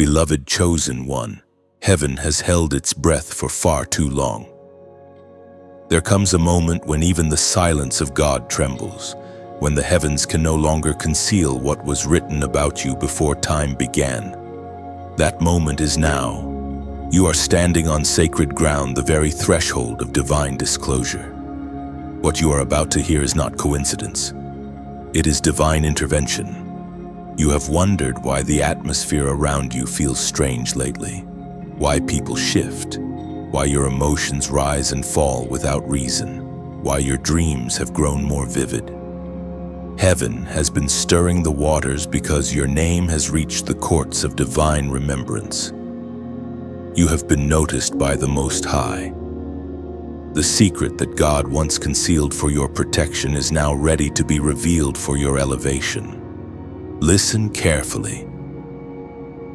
Beloved chosen one, heaven has held its breath for far too long. There comes a moment when even the silence of God trembles, when the heavens can no longer conceal what was written about you before time began. That moment is now. You are standing on sacred ground, the very threshold of divine disclosure. What you are about to hear is not coincidence. It is divine intervention. You have wondered why the atmosphere around you feels strange lately, why people shift, why your emotions rise and fall without reason, why your dreams have grown more vivid. Heaven has been stirring the waters because your name has reached the courts of divine remembrance. You have been noticed by the Most High. The secret that God once concealed for your protection is now ready to be revealed for your elevation. Listen carefully.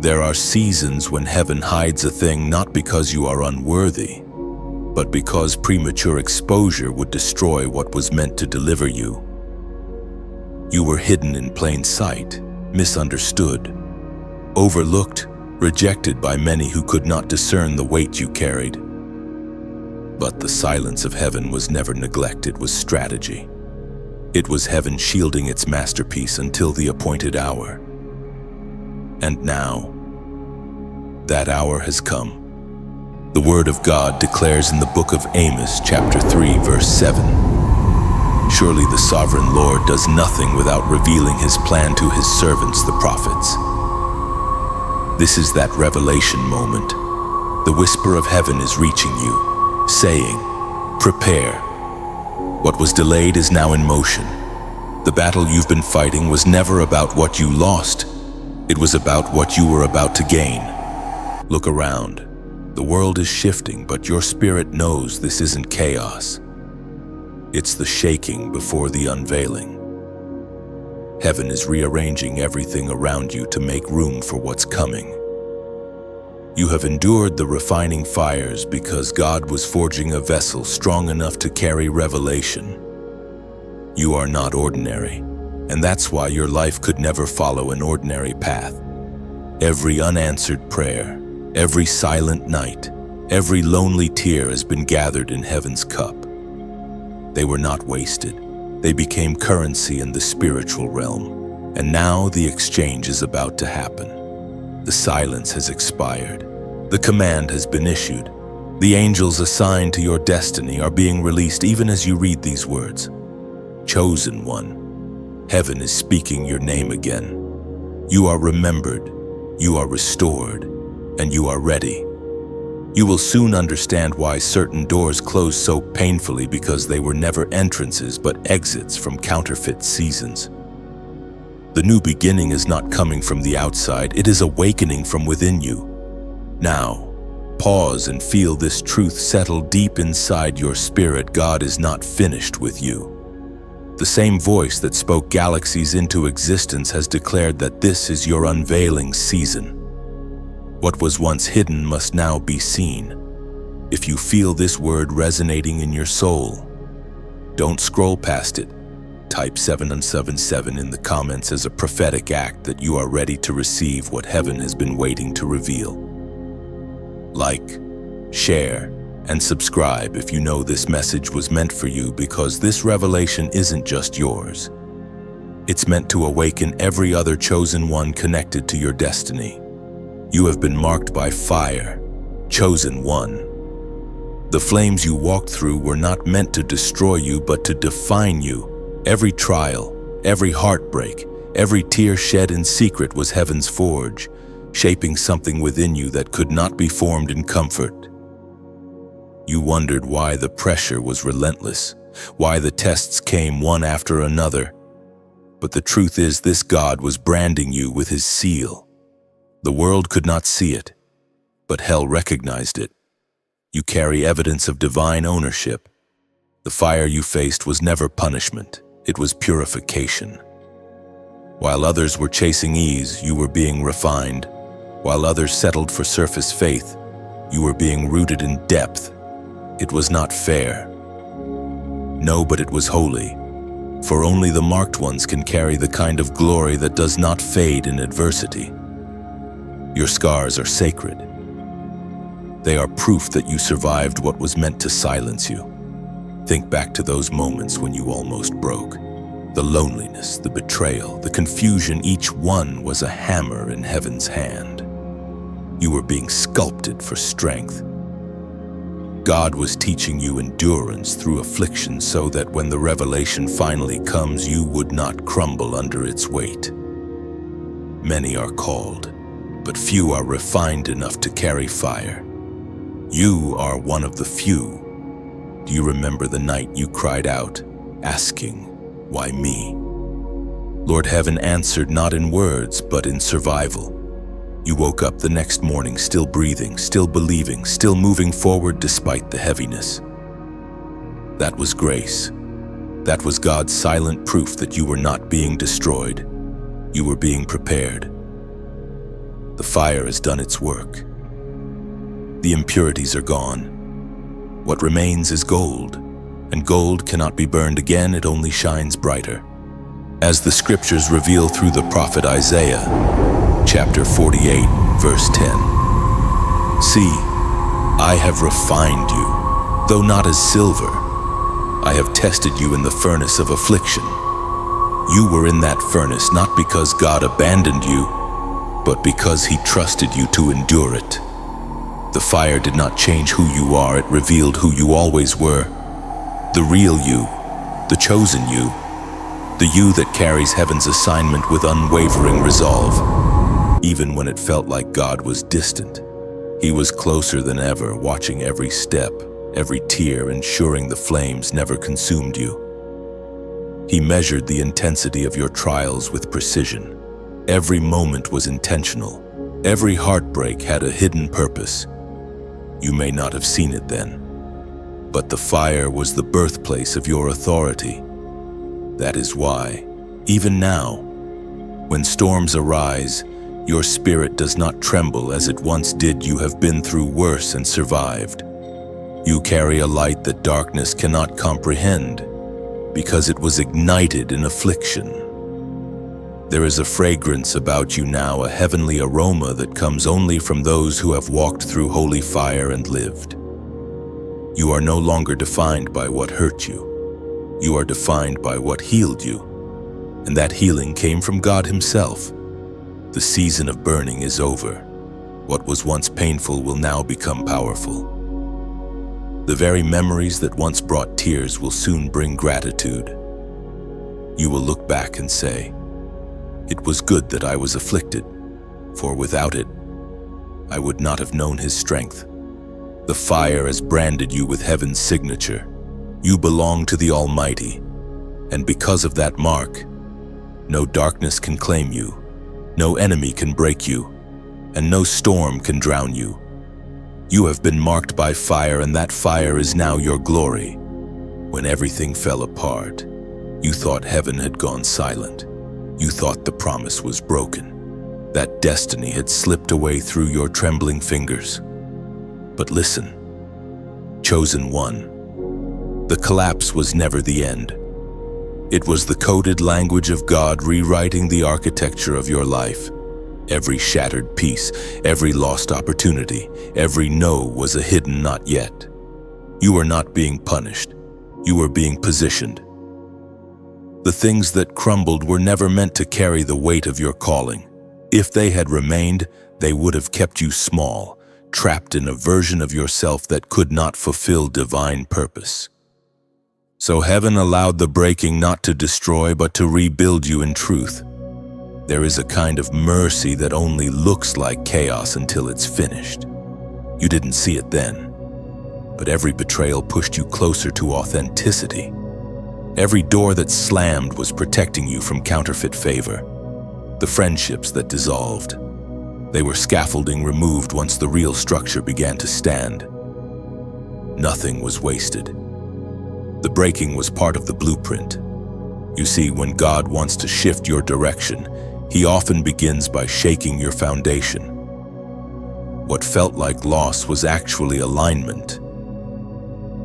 There are seasons when heaven hides a thing not because you are unworthy, but because premature exposure would destroy what was meant to deliver you. You were hidden in plain sight, misunderstood, overlooked, rejected by many who could not discern the weight you carried. But the silence of heaven was never neglect, it was strategy. It was heaven shielding its masterpiece until the appointed hour. And now, that hour has come. The word of God declares in the book of Amos, chapter 3, verse 7, "Surely the sovereign Lord does nothing without revealing his plan to his servants, the prophets." This is that revelation moment. The whisper of heaven is reaching you, saying, "Prepare." What was delayed is now in motion. The battle you've been fighting was never about what you lost. It was about what you were about to gain. Look around. The world is shifting, but your spirit knows this isn't chaos. It's the shaking before the unveiling. Heaven is rearranging everything around you to make room for what's coming. You have endured the refining fires because God was forging a vessel strong enough to carry revelation. You are not ordinary, and that's why your life could never follow an ordinary path. Every unanswered prayer, every silent night, every lonely tear has been gathered in heaven's cup. They were not wasted. They became currency in the spiritual realm, and now the exchange is about to happen. The silence has expired. The command has been issued. The angels assigned to your destiny are being released even as you read these words. Chosen one, heaven is speaking your name again. You are remembered, you are restored, and you are ready. You will soon understand why certain doors close so painfully, because they were never entrances but exits from counterfeit seasons. The new beginning is not coming from the outside, it is awakening from within you. Now, pause and feel this truth settle deep inside your spirit. God is not finished with you. The same voice that spoke galaxies into existence has declared that this is your unveiling season. What was once hidden must now be seen. If you feel this word resonating in your soul, don't scroll past it. Type 777 in the comments as a prophetic act that you are ready to receive what heaven has been waiting to reveal. Like, share, and subscribe if you know this message was meant for you, because this revelation isn't just yours. It's meant to awaken every other chosen one connected to your destiny. You have been marked by fire, chosen one. The flames you walked through were not meant to destroy you, but to define you. Every trial, every heartbreak, every tear shed in secret was heaven's forge, shaping something within you that could not be formed in comfort. You wondered why the pressure was relentless, why the tests came one after another. But the truth is, this God was branding you with his seal. The world could not see it, but hell recognized it. You carry evidence of divine ownership. The fire you faced was never punishment, it was purification. While others were chasing ease, you were being refined. While others settled for surface faith, you were being rooted in depth. It was not fair. No, but it was holy. For only the marked ones can carry the kind of glory that does not fade in adversity. Your scars are sacred. They are proof that you survived what was meant to silence you. Think back to those moments when you almost broke. The loneliness, the betrayal, the confusion, each one was a hammer in heaven's hand. You were being sculpted for strength. God was teaching you endurance through affliction so that when the revelation finally comes, you would not crumble under its weight. Many are called, but few are refined enough to carry fire. You are one of the few. Do you remember the night you cried out, asking, "Why me?" Lord Heaven answered not in words, but in survival. You woke up the next morning still breathing, still believing, still moving forward despite the heaviness. That was grace. That was God's silent proof that you were not being destroyed. You were being prepared. The fire has done its work. The impurities are gone. What remains is gold, and gold cannot be burned again, it only shines brighter. As the scriptures reveal through the prophet Isaiah, chapter 48, verse 10. See, I have refined you, though not as silver. I have tested you in the furnace of affliction. You were in that furnace not because God abandoned you, but because He trusted you to endure it. The fire did not change who you are, it revealed who you always were. The real you, the chosen you, the you that carries heaven's assignment with unwavering resolve. Even when it felt like God was distant, He was closer than ever, watching every step, every tear, ensuring the flames never consumed you. He measured the intensity of your trials with precision. Every moment was intentional. Every heartbreak had a hidden purpose. You may not have seen it then, but the fire was the birthplace of your authority. That is why, even now, when storms arise, your spirit does not tremble as it once did. You have been through worse and survived. You carry a light that darkness cannot comprehend, because it was ignited in affliction. There is a fragrance about you now, a heavenly aroma that comes only from those who have walked through holy fire and lived. You are no longer defined by what hurt you. You are defined by what healed you, and that healing came from God Himself. The season of burning is over. What was once painful will now become powerful. The very memories that once brought tears will soon bring gratitude. You will look back and say, "It was good that I was afflicted, for without it, I would not have known His strength." The fire has branded you with heaven's signature. You belong to the Almighty, and because of that mark, no darkness can claim you, no enemy can break you, and no storm can drown you. You have been marked by fire, and that fire is now your glory. When everything fell apart, you thought heaven had gone silent. You thought the promise was broken, that destiny had slipped away through your trembling fingers. But listen, chosen one, the collapse was never the end. It was the coded language of God rewriting the architecture of your life. Every shattered piece, every lost opportunity, every no was a hidden not yet. You were not being punished. You were being positioned. The things that crumbled were never meant to carry the weight of your calling. If they had remained, they would have kept you small, trapped in a version of yourself that could not fulfill divine purpose. So heaven allowed the breaking not to destroy, but to rebuild you in truth. There is a kind of mercy that only looks like chaos until it's finished. You didn't see it then, but every betrayal pushed you closer to authenticity. Every door that slammed was protecting you from counterfeit favor. The friendships that dissolved, they were scaffolding removed once the real structure began to stand. Nothing was wasted. The breaking was part of the blueprint. You see, when God wants to shift your direction, He often begins by shaking your foundation. What felt like loss was actually alignment.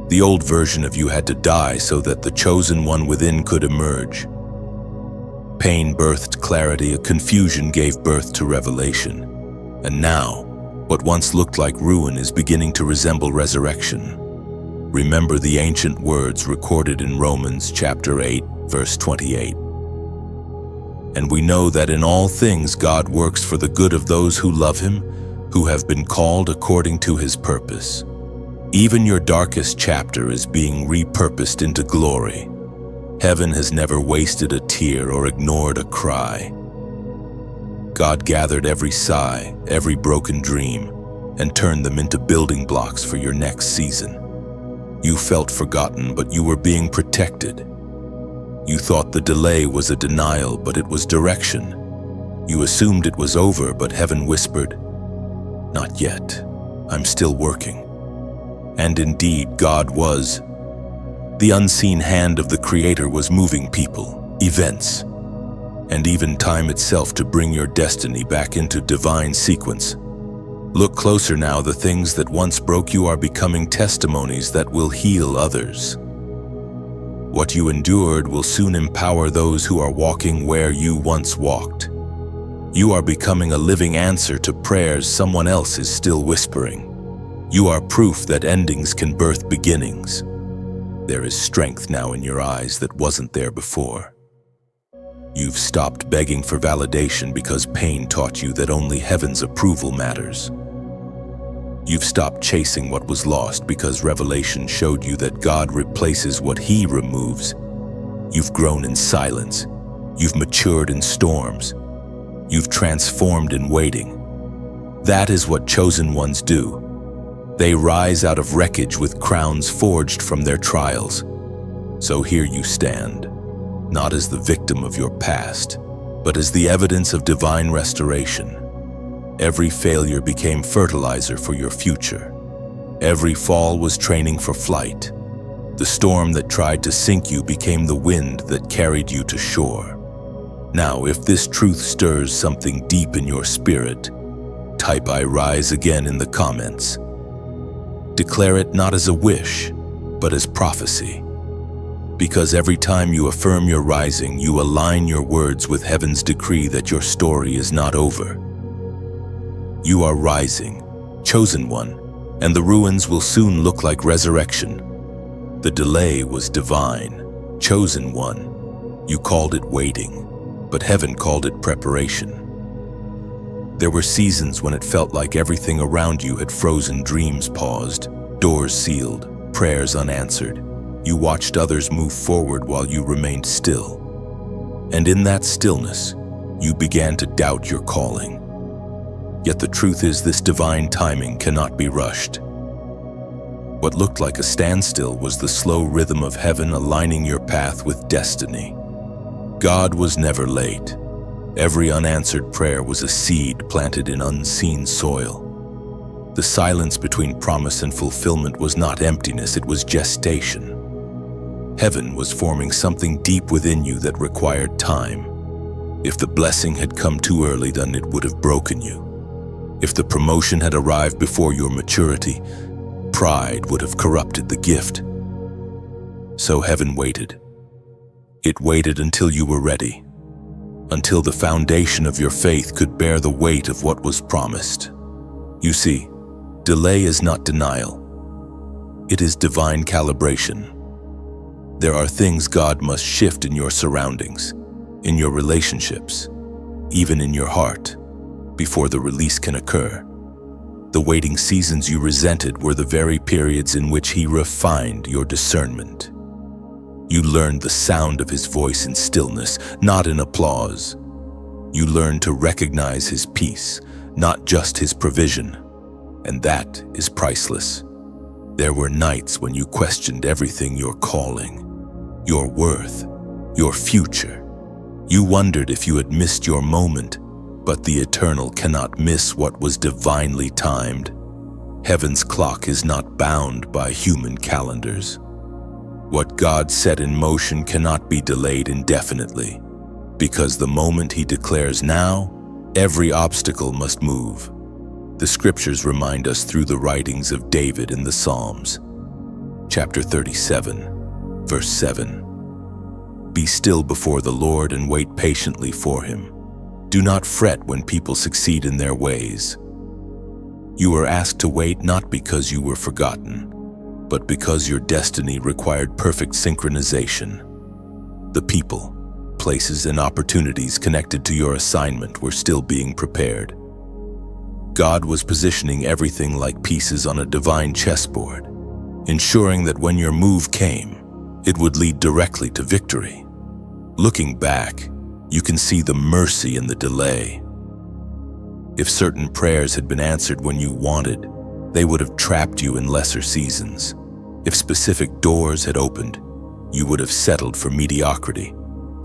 The old version of you had to die so that the chosen one within could emerge. Pain birthed clarity, a confusion gave birth to revelation. And now, what once looked like ruin is beginning to resemble resurrection. Remember the ancient words recorded in Romans chapter 8, verse 28. And we know that in all things God works for the good of those who love Him, who have been called according to His purpose. Even your darkest chapter is being repurposed into glory. Heaven has never wasted a tear or ignored a cry. God gathered every sigh, every broken dream, and turned them into building blocks for your next season. You felt forgotten, but you were being protected. You thought the delay was a denial, but it was direction. You assumed it was over, but heaven whispered, "Not yet. I'm still working." And indeed, God was. The unseen hand of the Creator was moving people, events, and even time itself to bring your destiny back into divine sequence. Look closer now. The things that once broke you are becoming testimonies that will heal others. What you endured will soon empower those who are walking where you once walked. You are becoming a living answer to prayers someone else is still whispering. You are proof that endings can birth beginnings. There is strength now in your eyes that wasn't there before. You've stopped begging for validation because pain taught you that only heaven's approval matters. You've stopped chasing what was lost because revelation showed you that God replaces what He removes. You've grown in silence. You've matured in storms. You've transformed in waiting. That is what chosen ones do. They rise out of wreckage with crowns forged from their trials. So here you stand, not as the victim of your past, but as the evidence of divine restoration. Every failure became fertilizer for your future. Every fall was training for flight. The storm that tried to sink you became the wind that carried you to shore. Now, if this truth stirs something deep in your spirit, type "I rise again" in the comments. Declare it not as a wish, but as prophecy. Because every time you affirm your rising, you align your words with heaven's decree that your story is not over. You are rising, chosen one, and the ruins will soon look like resurrection. The delay was divine, chosen one. You called it waiting, but heaven called it preparation. There were seasons when it felt like everything around you had frozen, dreams paused, doors sealed, prayers unanswered. You watched others move forward while you remained still. And in that stillness, you began to doubt your calling. Yet the truth is, this divine timing cannot be rushed. What looked like a standstill was the slow rhythm of heaven aligning your path with destiny. God was never late. Every unanswered prayer was a seed planted in unseen soil. The silence between promise and fulfillment was not emptiness, it was gestation. Heaven was forming something deep within you that required time. If the blessing had come too early, then it would have broken you. If the promotion had arrived before your maturity, pride would have corrupted the gift. So heaven waited. It waited until you were ready, until the foundation of your faith could bear the weight of what was promised. You see, delay is not denial. It is divine calibration. There are things God must shift in your surroundings, in your relationships, even in your heart, before the release can occur. The waiting seasons you resented were the very periods in which He refined your discernment. You learned the sound of His voice in stillness, not in applause. You learned to recognize His peace, not just His provision. And that is priceless. There were nights when you questioned everything: your calling, your worth, your future. You wondered if you had missed your moment, but the eternal cannot miss what was divinely timed. Heaven's clock is not bound by human calendars. What God set in motion cannot be delayed indefinitely, because the moment He declares now, every obstacle must move. The scriptures remind us through the writings of David in the Psalms. Chapter 37, verse 7. Be still before the Lord and wait patiently for Him. Do not fret when people succeed in their ways. You were asked to wait not because you were forgotten, but because your destiny required perfect synchronization. The people, places, and opportunities connected to your assignment were still being prepared. God was positioning everything like pieces on a divine chessboard, ensuring that when your move came, it would lead directly to victory. Looking back, you can see the mercy in the delay. If certain prayers had been answered when you wanted, they would have trapped you in lesser seasons. If specific doors had opened, you would have settled for mediocrity.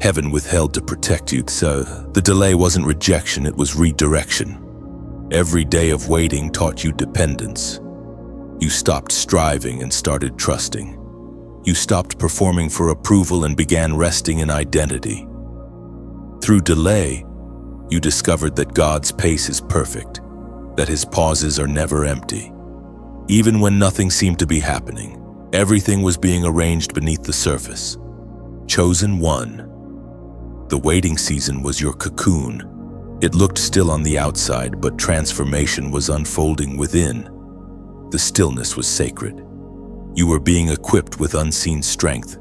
Heaven withheld to protect you, so the delay wasn't rejection, it was redirection. Every day of waiting taught you dependence. You stopped striving and started trusting. You stopped performing for approval and began resting in identity. Through delay, you discovered that God's pace is perfect, that His pauses are never empty. Even when nothing seemed to be happening, everything was being arranged beneath the surface. Chosen one. The waiting season was your cocoon. It looked still on the outside, but transformation was unfolding within. The stillness was sacred. You were being equipped with unseen strength,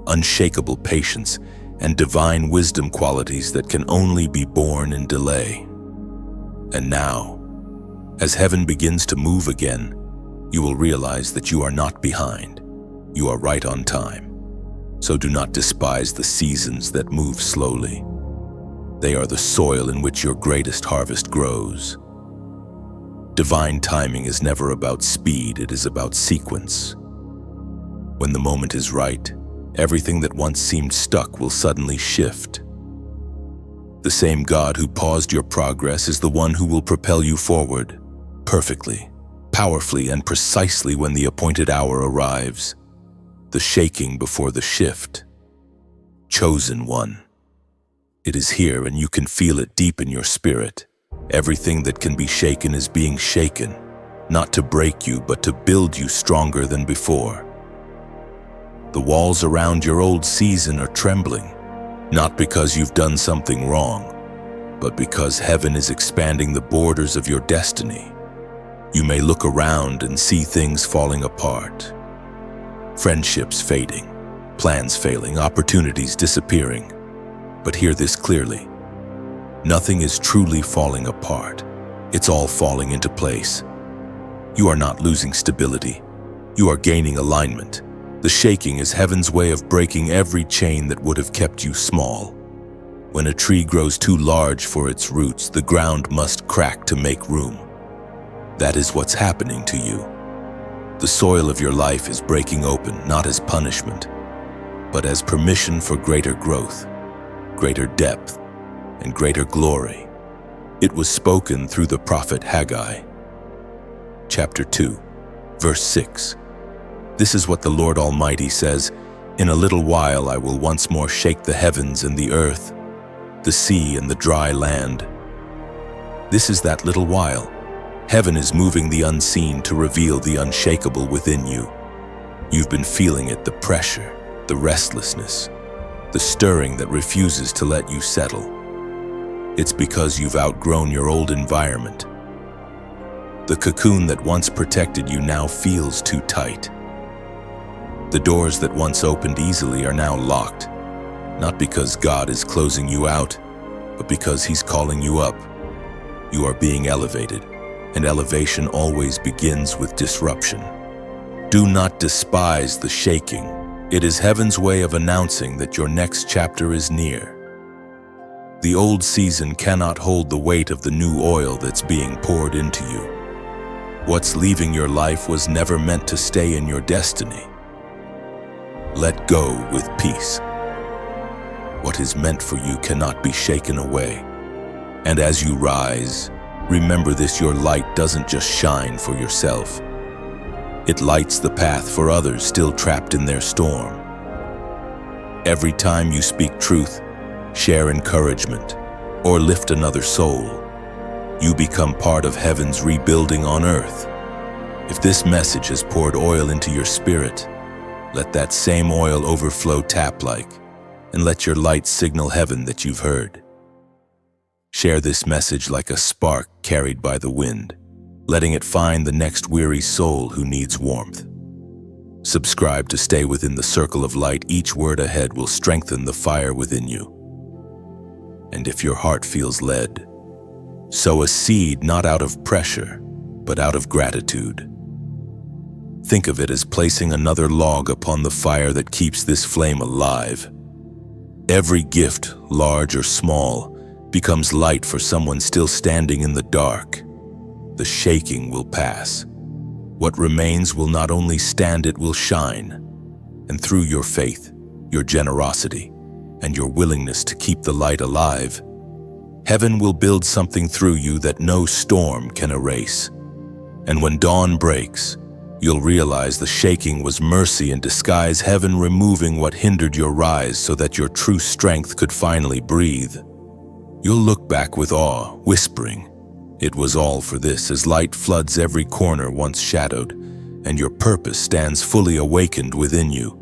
unshakable patience, and divine wisdom, qualities that can only be born in delay. And now, as heaven begins to move again, you will realize that you are not behind. You are right on time. So do not despise the seasons that move slowly. They are the soil in which your greatest harvest grows. Divine timing is never about speed, it is about sequence. When the moment is right, everything that once seemed stuck will suddenly shift. The same God who paused your progress is the one who will propel you forward, perfectly, powerfully, and precisely when the appointed hour arrives. The shaking before the shift. Chosen one. It is here, and you can feel it deep in your spirit. Everything that can be shaken is being shaken, not to break you, but to build you stronger than before. The walls around your old season are trembling, not because you've done something wrong, but because heaven is expanding the borders of your destiny. You may look around and see things falling apart. Friendships fading, plans failing, opportunities disappearing. But hear this clearly. Nothing is truly falling apart. It's all falling into place. You are not losing stability. You are gaining alignment. The shaking is heaven's way of breaking every chain that would have kept you small. When a tree grows too large for its roots, the ground must crack to make room. That is what's happening to you. The soil of your life is breaking open, not as punishment, but as permission for greater growth, greater depth, and greater glory. It was spoken through the prophet Haggai. Chapter 2, verse 6. This is what the Lord Almighty says, "In a little while I will once more shake the heavens and the earth, the sea and the dry land." This is that little while. Heaven is moving the unseen to reveal the unshakable within you. You've been feeling it, the pressure, the restlessness, the stirring that refuses to let you settle. It's because you've outgrown your old environment. The cocoon that once protected you now feels too tight. The doors that once opened easily are now locked, not because God is closing you out, but because He's calling you up. You are being elevated, and elevation always begins with disruption. Do not despise the shaking. It is heaven's way of announcing that your next chapter is near. The old season cannot hold the weight of the new oil that's being poured into you. What's leaving your life was never meant to stay in your destiny. Let go with peace. What is meant for you cannot be shaken away. And as you rise, remember this: your light doesn't just shine for yourself. It lights the path for others still trapped in their storm. Every time you speak truth, share encouragement, or lift another soul, you become part of heaven's rebuilding on earth. If this message has poured oil into your spirit, let that same oil overflow tap-like, and let your light signal heaven that you've heard. Share this message like a spark carried by the wind. letting it find the next weary soul who needs warmth. Subscribe to stay within the circle of light. Each word ahead will strengthen the fire within you. And if your heart feels led, sow a seed not out of pressure, but out of gratitude. Think of it as placing another log upon the fire that keeps this flame alive. Every gift, large or small, becomes light for someone still standing in the dark. The shaking will pass. What remains will not only stand, it will shine. And through your faith, your generosity, and your willingness to keep the light alive, heaven will build something through you that no storm can erase. And when dawn breaks, you'll realize the shaking was mercy in disguise, heaven removing what hindered your rise so that your true strength could finally breathe. You'll look back with awe, whispering, "It was all for this," as light floods every corner once shadowed, and your purpose stands fully awakened within you.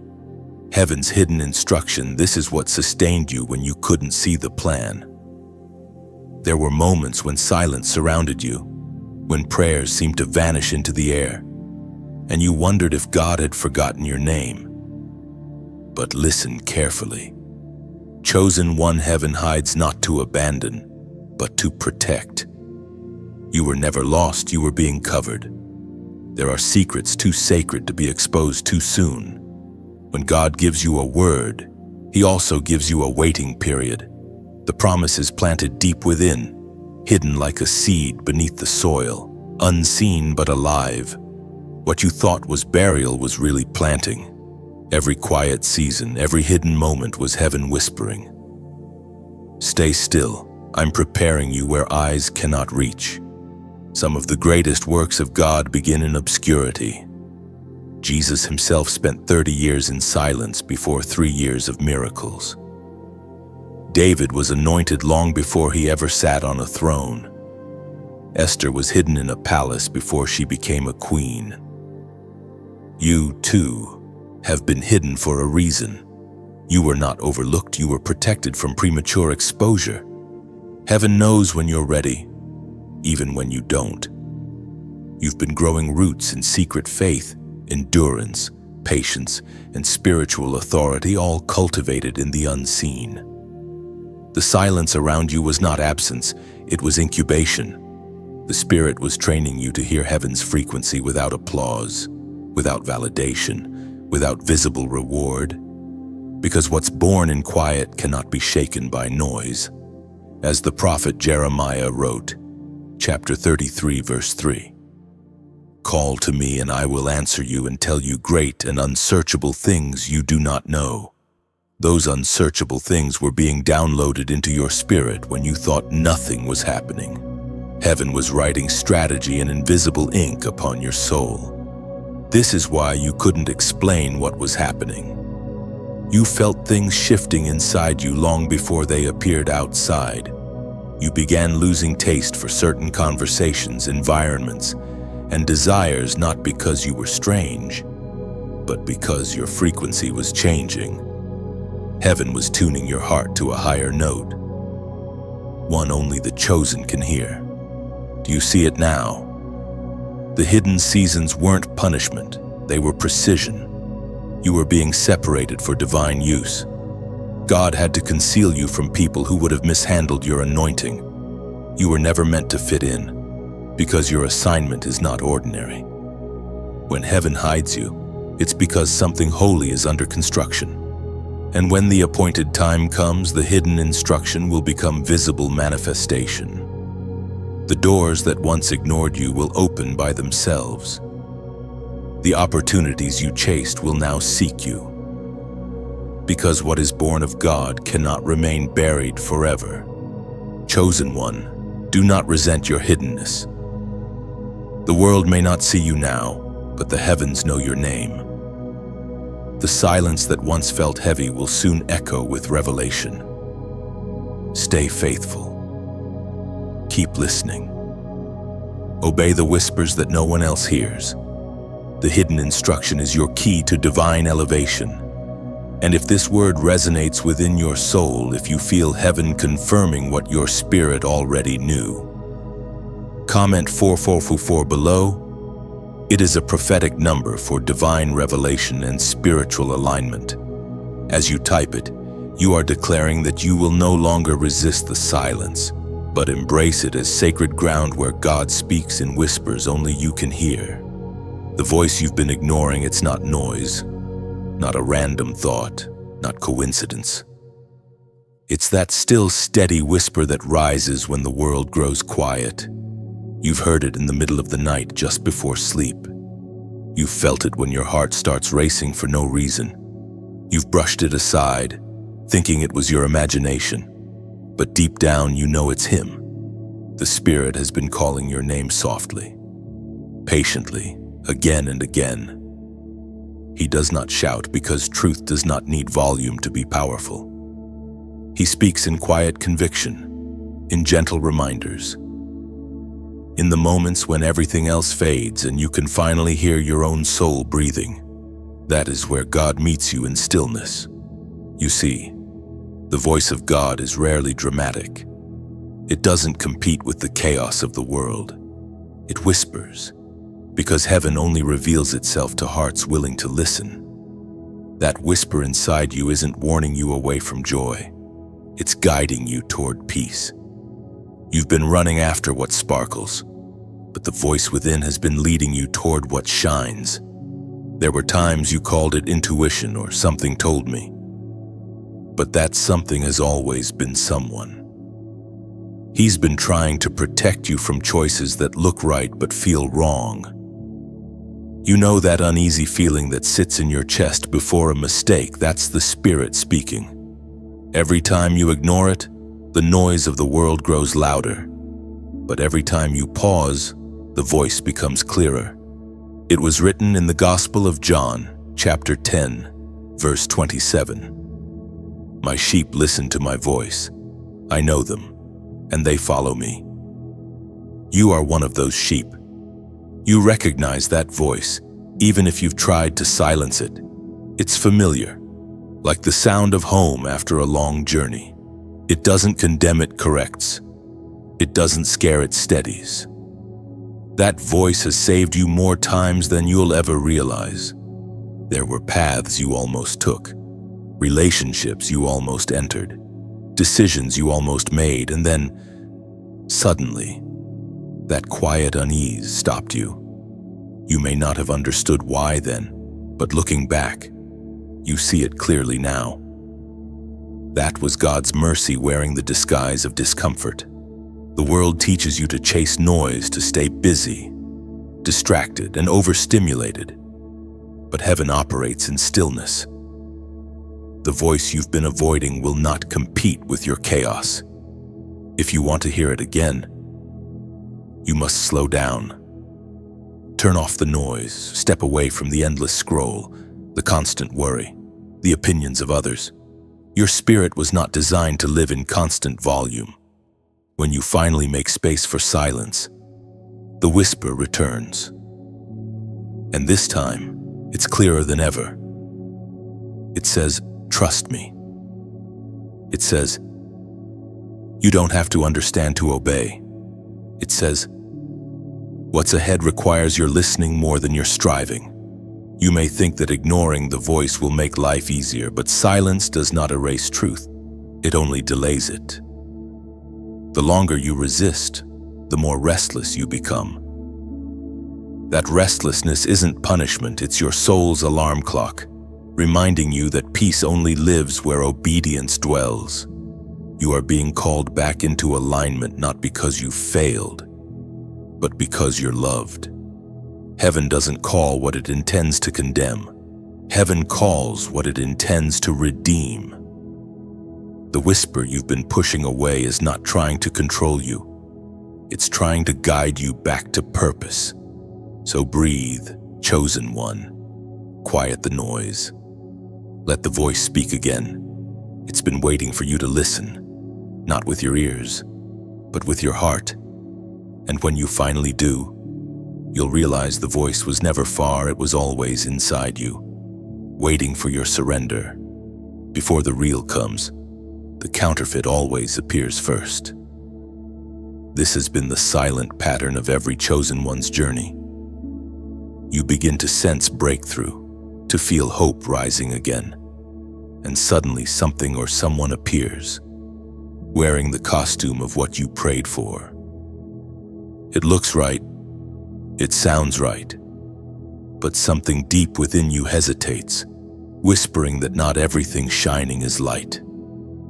Heaven's hidden instruction, this is what sustained you when you couldn't see the plan. There were moments when silence surrounded you, when prayers seemed to vanish into the air, and you wondered if God had forgotten your name. But listen carefully. Chosen one, heaven hides not to abandon, but to protect. You were never lost, you were being covered. There are secrets too sacred to be exposed too soon. When God gives you a word, He also gives you a waiting period. The promise is planted deep within, hidden like a seed beneath the soil, unseen but alive. What you thought was burial was really planting. Every quiet season, every hidden moment was heaven whispering, "Stay still, I'm preparing you where eyes cannot reach." Some of the greatest works of God begin in obscurity. Jesus himself spent 30 years in silence before 3 years of miracles. David was anointed long before he ever sat on a throne. Esther was hidden in a palace before she became a queen. You, too, have been hidden for a reason. You were not overlooked, you were protected from premature exposure. Heaven knows when you're ready, even when you don't. You've been growing roots in secret faith, endurance, patience, and spiritual authority, all cultivated in the unseen. The silence around you was not absence, it was incubation. The Spirit was training you to hear heaven's frequency without applause, without validation, without visible reward. Because what's born in quiet cannot be shaken by noise. As the prophet Jeremiah wrote, chapter 33, verse 3, "Call to me and I will answer you and tell you great and unsearchable things you do not know." Those unsearchable things were being downloaded into your spirit when you thought nothing was happening. Heaven was writing strategy in invisible ink upon your soul. This is why you couldn't explain what was happening. You felt things shifting inside you long before they appeared outside. You began losing taste for certain conversations, environments, and desires, not because you were strange, but because your frequency was changing. Heaven was tuning your heart to a higher note, one only the chosen can hear. Do you see it now? The hidden seasons weren't punishment, they were precision. You were being separated for divine use. God had to conceal you from people who would have mishandled your anointing. You were never meant to fit in, because your assignment is not ordinary. When heaven hides you, it's because something holy is under construction. And when the appointed time comes, the hidden instruction will become visible manifestation. The doors that once ignored you will open by themselves. The opportunities you chased will now seek you. Because what is born of God cannot remain buried forever. Chosen one, do not resent your hiddenness. The world may not see you now, but the heavens know your name. The silence that once felt heavy will soon echo with revelation. Stay faithful. Keep listening. Obey the whispers that no one else hears. The hidden instruction is your key to divine elevation. And if this word resonates within your soul, if you feel heaven confirming what your spirit already knew, Comment 4444 below. It is a prophetic number for divine revelation and spiritual alignment. As you type it, you are declaring that you will no longer resist the silence, but embrace it as sacred ground where God speaks in whispers only you can hear. The voice you've been ignoring, it's not noise, not a random thought, not coincidence. It's that still, steady whisper that rises when the world grows quiet. You've heard it in the middle of the night just before sleep. You've felt it when your heart starts racing for no reason. You've brushed it aside, thinking it was your imagination. But deep down, you know it's him. The Spirit has been calling your name softly, patiently, again and again. He does not shout because truth does not need volume to be powerful. He speaks in quiet conviction, in gentle reminders. In the moments when everything else fades and you can finally hear your own soul breathing, that is where God meets you in stillness. You see, the voice of God is rarely dramatic. It doesn't compete with the chaos of the world. It whispers, because heaven only reveals itself to hearts willing to listen. That whisper inside you isn't warning you away from joy. It's guiding you toward peace. You've been running after what sparkles, but the voice within has been leading you toward what shines. There were times you called it intuition or something told me, but that something has always been someone. He's been trying to protect you from choices that look right but feel wrong. You know that uneasy feeling that sits in your chest before a mistake? That's the Spirit speaking. Every time you ignore it, the noise of the world grows louder. But every time you pause, the voice becomes clearer. It was written in the Gospel of John, chapter 10, verse 27. My sheep listen to my voice. I know them, and they follow me. You are one of those sheep. You recognize that voice, even if you've tried to silence it. It's familiar, like the sound of home after a long journey. It doesn't condemn, it corrects. It doesn't scare, it steadies. That voice has saved you more times than you'll ever realize. There were paths you almost took, relationships you almost entered, decisions you almost made, and then, suddenly, that quiet unease stopped you. You may not have understood why then, but looking back, you see it clearly now. That was God's mercy wearing the disguise of discomfort. The world teaches you to chase noise, to stay busy, distracted, and overstimulated. But heaven operates in stillness. The voice you've been avoiding will not compete with your chaos. If you want to hear it again, you must slow down. Turn off the noise, step away from the endless scroll, the constant worry, the opinions of others. Your spirit was not designed to live in constant volume. When you finally make space for silence, the whisper returns. And this time, it's clearer than ever. It says, trust me. It says, you don't have to understand to obey. It says, what's ahead requires your listening more than your striving. You may think that ignoring the voice will make life easier, but silence does not erase truth. It only delays it. The longer you resist, the more restless you become. That restlessness isn't punishment, it's your soul's alarm clock, reminding you that peace only lives where obedience dwells. You are being called back into alignment not because you failed, but because you're loved. Heaven doesn't call what it intends to condemn. Heaven calls what it intends to redeem. The whisper you've been pushing away is not trying to control you. It's trying to guide you back to purpose. So breathe, chosen one. Quiet the noise. Let the voice speak again. It's been waiting for you to listen, not with your ears, but with your heart. And when you finally do, you'll realize the voice was never far, it was always inside you, waiting for your surrender. Before the real comes, the counterfeit always appears first. This has been the silent pattern of every chosen one's journey. You begin to sense breakthrough, to feel hope rising again, and suddenly something or someone appears, wearing the costume of what you prayed for. It looks right, it sounds right, but something deep within you hesitates, whispering that not everything shining is light.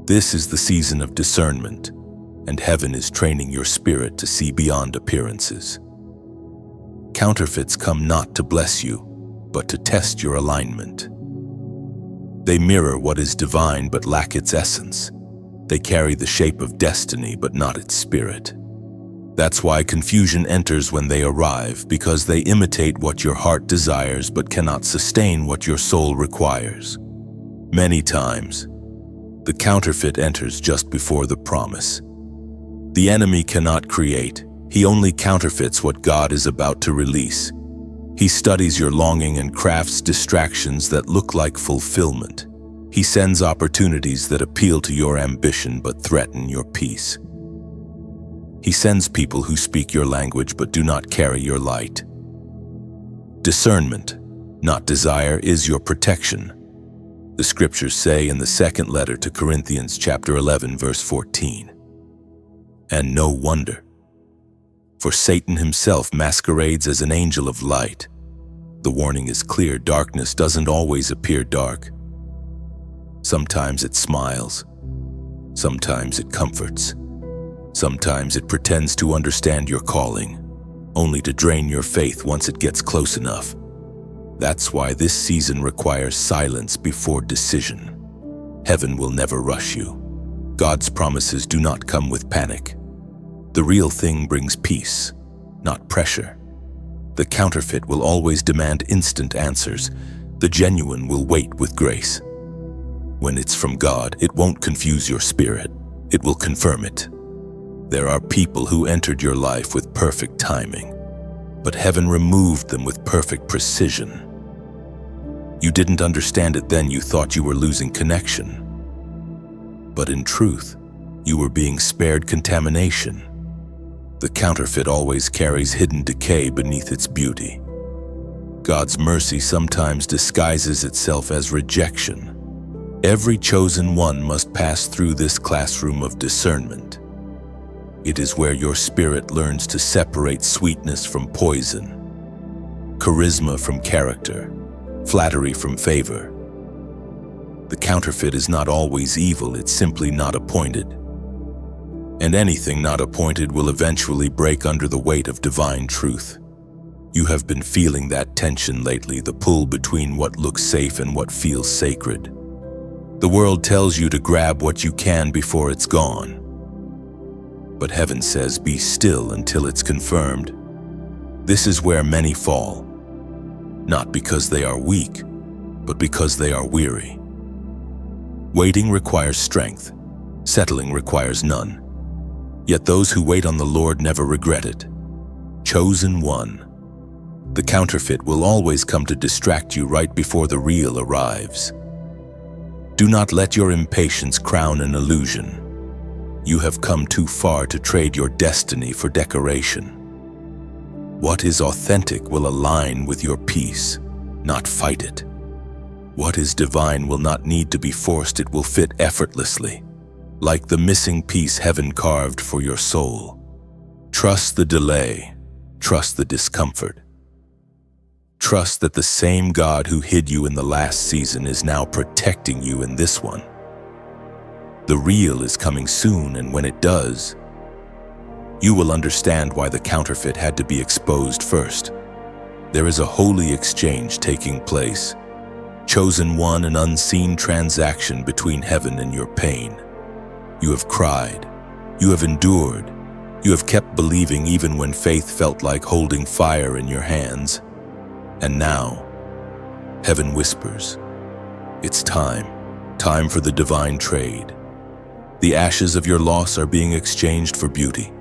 This is the season of discernment, and heaven is training your spirit to see beyond appearances. Counterfeits come not to bless you, but to test your alignment. They mirror what is divine but lack its essence. They carry the shape of destiny but not its spirit. That's why confusion enters when they arrive, because they imitate what your heart desires but cannot sustain what your soul requires. Many times, the counterfeit enters just before the promise. The enemy cannot create. He only counterfeits what God is about to release. He studies your longing and crafts distractions that look like fulfillment. He sends opportunities that appeal to your ambition but threaten your peace. He sends people who speak your language but do not carry your light. Discernment, not desire, is your protection. The scriptures say in the second letter to Corinthians chapter 11 verse 14. And no wonder, for Satan himself masquerades as an angel of light. The warning is clear: darkness doesn't always appear dark. Sometimes it smiles, sometimes it comforts, sometimes it pretends to understand your calling, only to drain your faith once it gets close enough. That's why this season requires silence before decision. Heaven will never rush you. God's promises do not come with panic. The real thing brings peace, not pressure. The counterfeit will always demand instant answers. The genuine will wait with grace. When it's from God, it won't confuse your spirit. It will confirm it. There are people who entered your life with perfect timing, but heaven removed them with perfect precision. You didn't understand it then. You thought you were losing connection. But in truth, you were being spared contamination. The counterfeit always carries hidden decay beneath its beauty. God's mercy sometimes disguises itself as rejection. Every chosen one must pass through this classroom of discernment. It is where your spirit learns to separate sweetness from poison, charisma from character, flattery from favor. The counterfeit is not always evil, it's simply not appointed. And anything not appointed will eventually break under the weight of divine truth. You have been feeling that tension lately, the pull between what looks safe and what feels sacred. The world tells you to grab what you can before it's gone. But heaven says, be still until it's confirmed. This is where many fall, not because they are weak, but because they are weary. Waiting requires strength, settling requires none. Yet those who wait on the Lord never regret it. Chosen one. The counterfeit will always come to distract you right before the real arrives. Do not let your impatience crown an illusion. You have come too far to trade your destiny for decoration. What is authentic will align with your peace, not fight it. What is divine will not need to be forced, it will fit effortlessly, like the missing piece heaven carved for your soul. Trust the delay, trust the discomfort. Trust that the same God who hid you in the last season is now protecting you in this one. The real is coming soon, and when it does, you will understand why the counterfeit had to be exposed first. There is a holy exchange taking place. Chosen one, an unseen transaction between heaven and your pain. You have cried, you have endured, you have kept believing even when faith felt like holding fire in your hands. And now, heaven whispers, it's time for the divine trade. The ashes of your loss are being exchanged for beauty.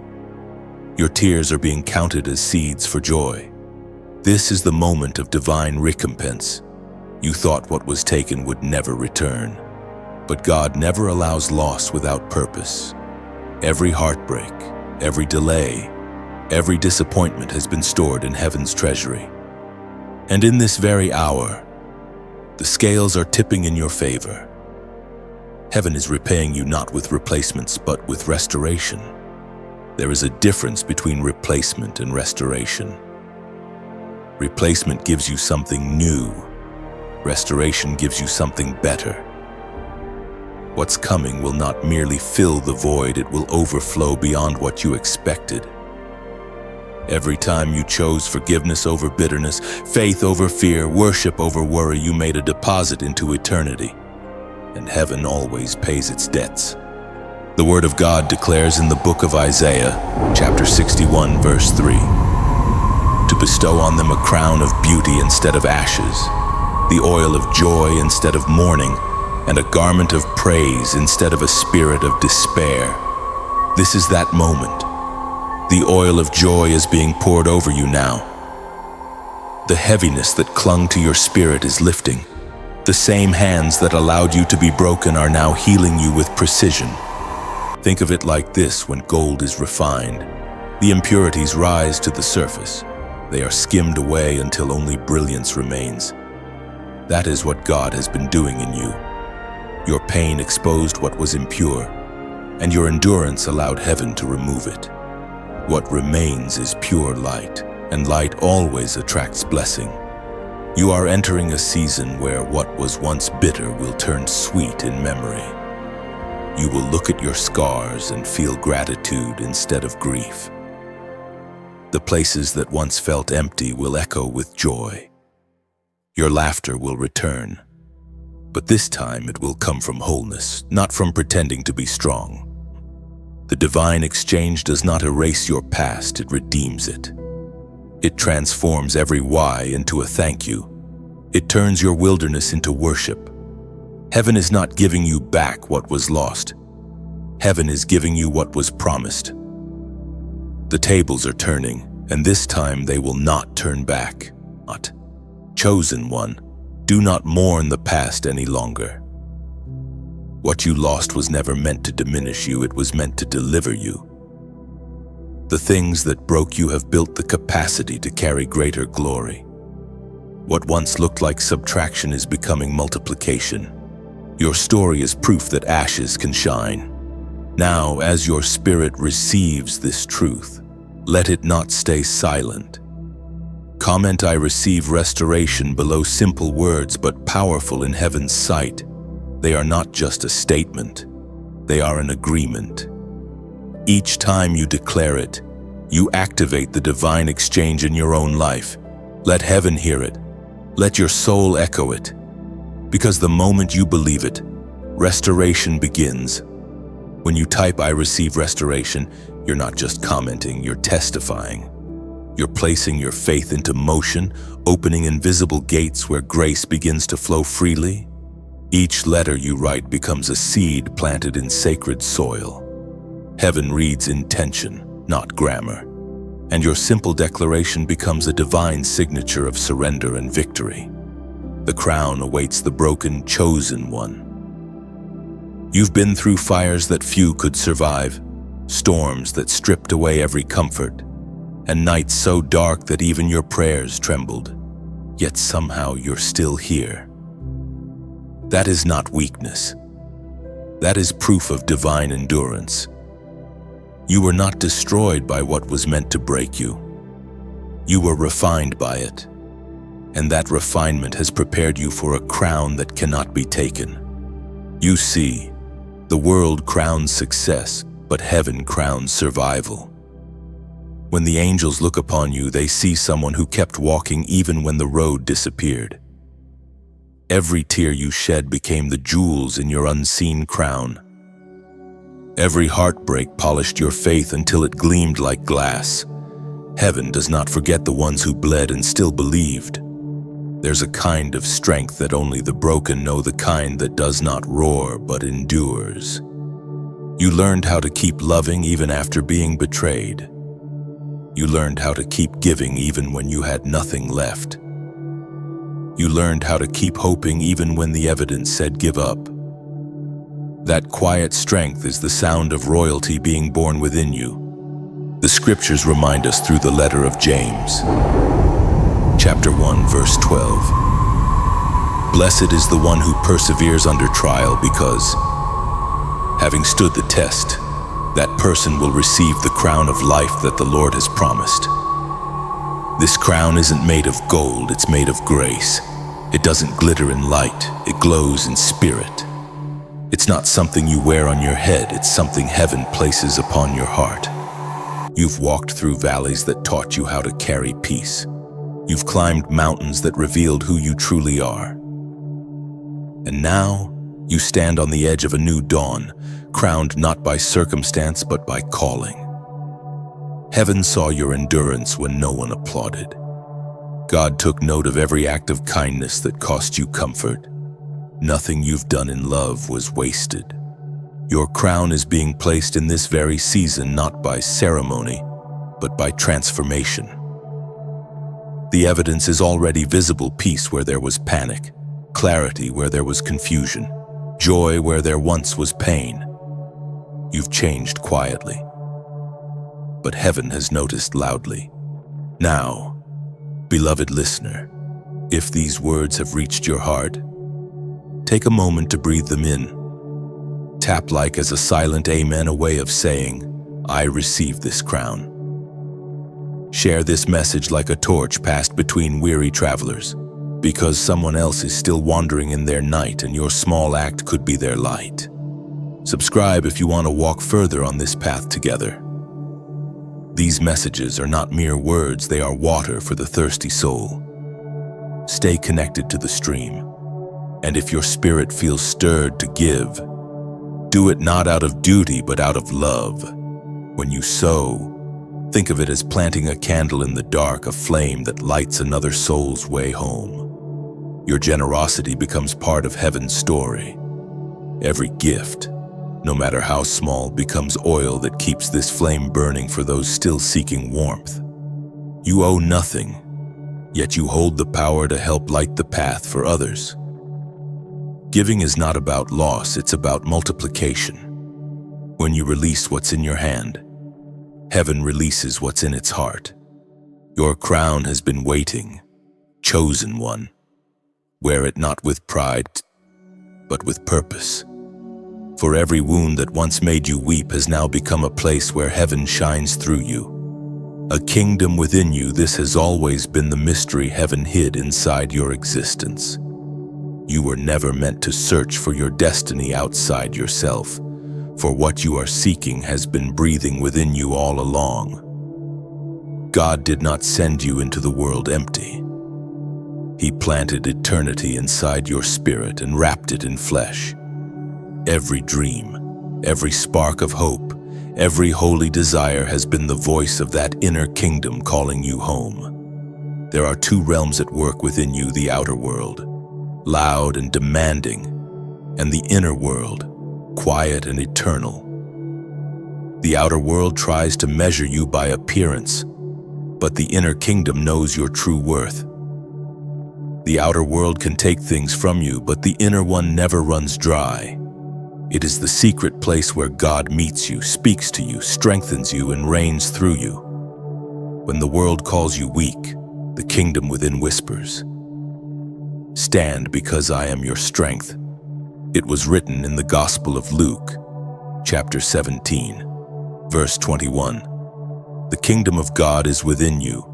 Your tears are being counted as seeds for joy. This is the moment of divine recompense. You thought what was taken would never return. But God never allows loss without purpose. Every heartbreak, every delay, every disappointment has been stored in heaven's treasury. And in this very hour, the scales are tipping in your favor. Heaven is repaying you not with replacements, but with restoration. There is a difference between replacement and restoration. Replacement gives you something new. Restoration gives you something better. What's coming will not merely fill the void, it will overflow beyond what you expected. Every time you chose forgiveness over bitterness, faith over fear, worship over worry, you made a deposit into eternity. And heaven always pays its debts. The Word of God declares in the book of Isaiah, chapter 61, verse 3, to bestow on them a crown of beauty instead of ashes, the oil of joy instead of mourning, and a garment of praise instead of a spirit of despair. This is that moment. The oil of joy is being poured over you now. The heaviness that clung to your spirit is lifting. The same hands that allowed you to be broken are now healing you with precision. Think of it like this: when gold is refined, the impurities rise to the surface. They are skimmed away until only brilliance remains. That is what God has been doing in you. Your pain exposed what was impure, and your endurance allowed heaven to remove it. What remains is pure light, and light always attracts blessing. You are entering a season where what was once bitter will turn sweet in memory. You will look at your scars and feel gratitude instead of grief. The places that once felt empty will echo with joy. Your laughter will return, but this time it will come from wholeness, not from pretending to be strong. The divine exchange does not erase your past, it redeems it. It transforms every why into a thank you. It turns your wilderness into worship. Heaven is not giving you back what was lost. Heaven is giving you what was promised. The tables are turning, and this time they will not turn back. Not. Chosen one, do not mourn the past any longer. What you lost was never meant to diminish you, it was meant to deliver you. The things that broke you have built the capacity to carry greater glory. What once looked like subtraction is becoming multiplication. Your story is proof that ashes can shine. Now, as your spirit receives this truth, let it not stay silent. Comment, "I receive restoration" below simple words but powerful in heaven's sight. They are not just a statement, they are an agreement. Each time you declare it, you activate the divine exchange in your own life. Let heaven hear it. Let your soul echo it. Because the moment you believe it, restoration begins. When you type "I receive restoration," you're not just commenting, you're testifying. You're placing your faith into motion, opening invisible gates where grace begins to flow freely. Each letter you write becomes a seed planted in sacred soil. Heaven reads intention, not grammar, and your simple declaration becomes a divine signature of surrender and victory. The crown awaits the broken, chosen one. You've been through fires that few could survive, storms that stripped away every comfort, and nights so dark that even your prayers trembled. Yet somehow you're still here. That is not weakness. That is proof of divine endurance. You were not destroyed by what was meant to break you. You were refined by it, and that refinement has prepared you for a crown that cannot be taken. You see, the world crowns success, but heaven crowns survival. When the angels look upon you, they see someone who kept walking even when the road disappeared. Every tear you shed became the jewels in your unseen crown. Every heartbreak polished your faith until it gleamed like glass. Heaven does not forget the ones who bled and still believed. There's a kind of strength that only the broken know, the kind that does not roar but endures. You learned how to keep loving even after being betrayed. You learned how to keep giving even when you had nothing left. You learned how to keep hoping even when the evidence said give up. That quiet strength is the sound of royalty being born within you. The scriptures remind us through the letter of James, chapter 1, verse 12. Blessed is the one who perseveres under trial, because, having stood the test, that person will receive the crown of life that the Lord has promised. This crown isn't made of gold, it's made of grace. It doesn't glitter in light, it glows in spirit. It's not something you wear on your head, it's something heaven places upon your heart. You've walked through valleys that taught you how to carry peace. You've climbed mountains that revealed who you truly are. And now, you stand on the edge of a new dawn, crowned not by circumstance but by calling. Heaven saw your endurance when no one applauded. God took note of every act of kindness that cost you comfort. Nothing you've done in love was wasted. Your crown is being placed in this very season not by ceremony, but by transformation. The evidence is already visible: peace where there was panic, clarity where there was confusion, joy where there once was pain. You've changed quietly, but heaven has noticed loudly. Now, beloved listener, if these words have reached your heart, take a moment to breathe them in. Tap like as a silent amen, a way of saying, I receive this crown. Share this message like a torch passed between weary travelers, because someone else is still wandering in their night and your small act could be their light. Subscribe if you want to walk further on this path together. These messages are not mere words, they are water for the thirsty soul. Stay connected to the stream, and if your spirit feels stirred to give, do it not out of duty but out of love. When you sow, think of it as planting a candle in the dark, a flame that lights another soul's way home. Your generosity becomes part of heaven's story. Every gift, no matter how small, becomes oil that keeps this flame burning for those still seeking warmth. You owe nothing, yet you hold the power to help light the path for others. Giving is not about loss, it's about multiplication. When you release what's in your hand, heaven releases what's in its heart. Your crown has been waiting, chosen one. Wear it not with pride, but with purpose. For every wound that once made you weep has now become a place where heaven shines through you. A kingdom within you, this has always been the mystery heaven hid inside your existence. You were never meant to search for your destiny outside yourself, for what you are seeking has been breathing within you all along. God did not send you into the world empty. He planted eternity inside your spirit and wrapped it in flesh. Every dream, every spark of hope, every holy desire has been the voice of that inner kingdom calling you home. There are two realms at work within you: the outer world, loud and demanding, and the inner world, quiet and eternal. The outer world tries to measure you by appearance, but the inner kingdom knows your true worth. The outer world can take things from you, but the inner one never runs dry. It is the secret place where God meets you, speaks to you, strengthens you, and reigns through you. When the world calls you weak, the kingdom within whispers, "Stand, because I am your strength." It was written in the Gospel of Luke, chapter 17, verse 21. The kingdom of God is within you,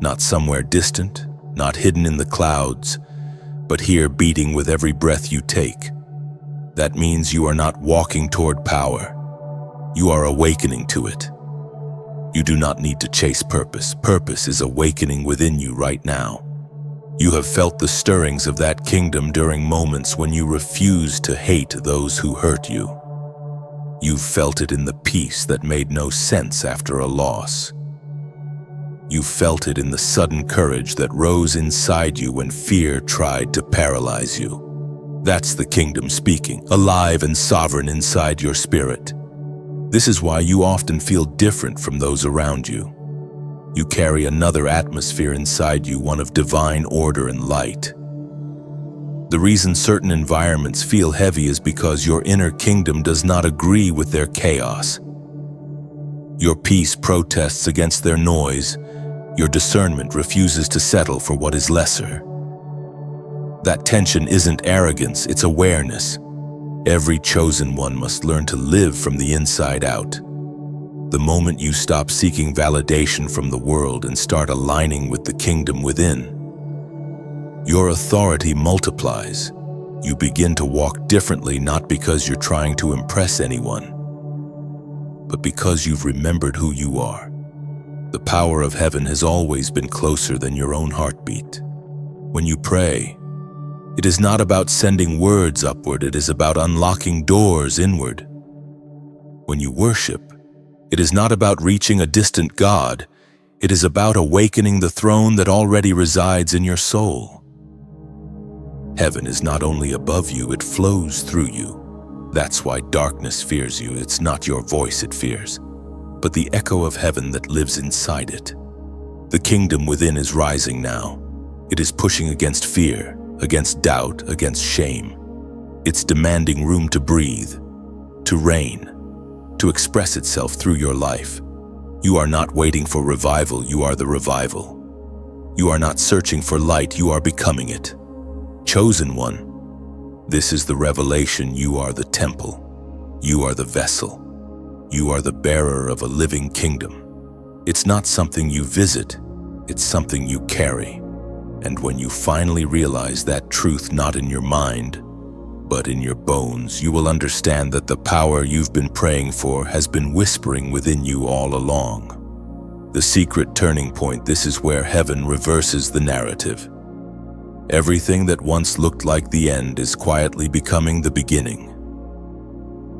not somewhere distant, not hidden in the clouds, but here beating with every breath you take. That means you are not walking toward power. You are awakening to it. You do not need to chase purpose. Purpose is awakening within you right now. You have felt the stirrings of that kingdom during moments when you refused to hate those who hurt you. You've felt it in the peace that made no sense after a loss. You felt it in the sudden courage that rose inside you when fear tried to paralyze you. That's the kingdom speaking, alive and sovereign inside your spirit. This is why you often feel different from those around you. You carry another atmosphere inside you, one of divine order and light. The reason certain environments feel heavy is because your inner kingdom does not agree with their chaos. Your peace protests against their noise. Your discernment refuses to settle for what is lesser. That tension isn't arrogance, it's awareness. Every chosen one must learn to live from the inside out. The moment you stop seeking validation from the world and start aligning with the kingdom within, your authority multiplies. You begin to walk differently, not because you're trying to impress anyone, but because you've remembered who you are. The power of heaven has always been closer than your own heartbeat. When you pray, it is not about sending words upward, it is about unlocking doors inward. When you worship, it is not about reaching a distant God, it is about awakening the throne that already resides in your soul. Heaven is not only above you, it flows through you. That's why darkness fears you. It's not your voice it fears, but the echo of heaven that lives inside it. The kingdom within is rising now. It is pushing against fear, against doubt, against shame. It's demanding room to breathe, to reign, to express itself through your life. You are not waiting for revival, you are the revival. You are not searching for light, you are becoming it. Chosen one, this is the revelation. You are the temple. You are the vessel. You are the bearer of a living kingdom. It's not something you visit, it's something you carry. And when you finally realize that truth, not in your mind, but in your bones, you will understand that the power you've been praying for has been whispering within you all along. The secret turning point, this is where heaven reverses the narrative. Everything that once looked like the end is quietly becoming the beginning.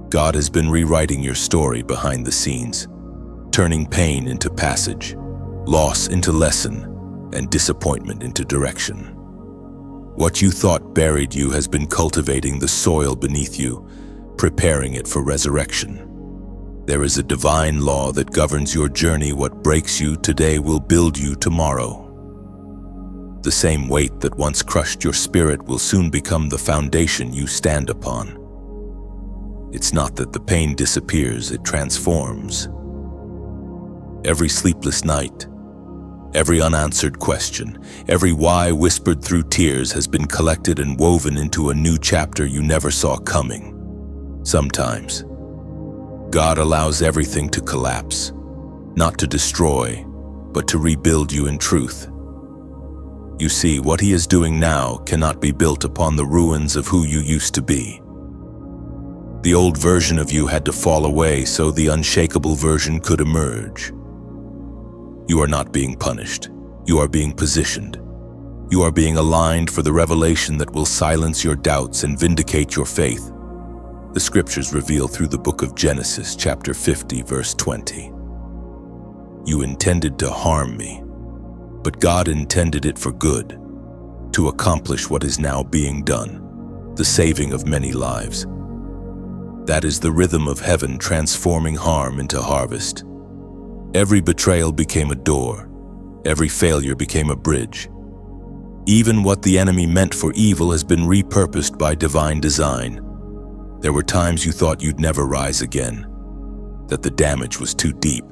God has been rewriting your story behind the scenes, turning pain into passage, loss into lesson, and disappointment into direction. What you thought buried you has been cultivating the soil beneath you, preparing it for resurrection. There is a divine law that governs your journey. What breaks you today will build you tomorrow. The same weight that once crushed your spirit will soon become the foundation you stand upon. It's not that the pain disappears, it transforms. Every sleepless night, every unanswered question, every why whispered through tears has been collected and woven into a new chapter you never saw coming. Sometimes, God allows everything to collapse, not to destroy, but to rebuild you in truth. You see, what He is doing now cannot be built upon the ruins of who you used to be. The old version of you had to fall away so the unshakable version could emerge. You are not being punished. You are being positioned. You are being aligned for the revelation that will silence your doubts and vindicate your faith. The scriptures reveal through the book of Genesis, chapter 50, verse 20. You intended to harm me, but God intended it for good, to accomplish what is now being done, the saving of many lives. That is the rhythm of heaven transforming harm into harvest. Every betrayal became a door. Every failure became a bridge. Even what the enemy meant for evil has been repurposed by divine design. There were times you thought you'd never rise again, that the damage was too deep.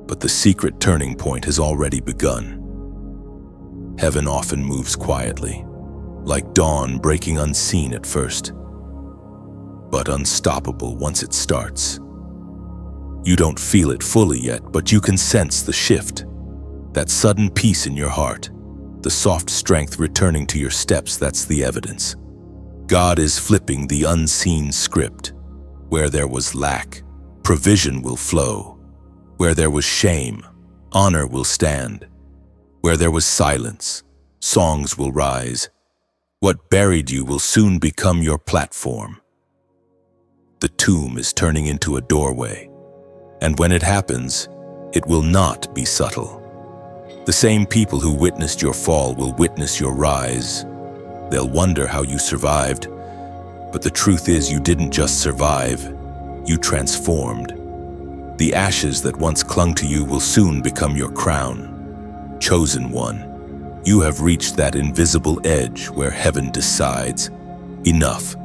But the secret turning point has already begun. Heaven often moves quietly, like dawn breaking unseen at first, but unstoppable once it starts. You don't feel it fully yet, but you can sense the shift, that sudden peace in your heart, the soft strength returning to your steps. That's the evidence. God is flipping the unseen script. Where there was lack, provision will flow. Where there was shame, honor will stand. Where there was silence, songs will rise. What buried you will soon become your platform. The tomb is turning into a doorway, and when it happens, it will not be subtle. The same people who witnessed your fall will witness your rise. They'll wonder how you survived, but the truth is you didn't just survive, you transformed. The ashes that once clung to you will soon become your crown. Chosen one, you have reached that invisible edge where heaven decides, enough.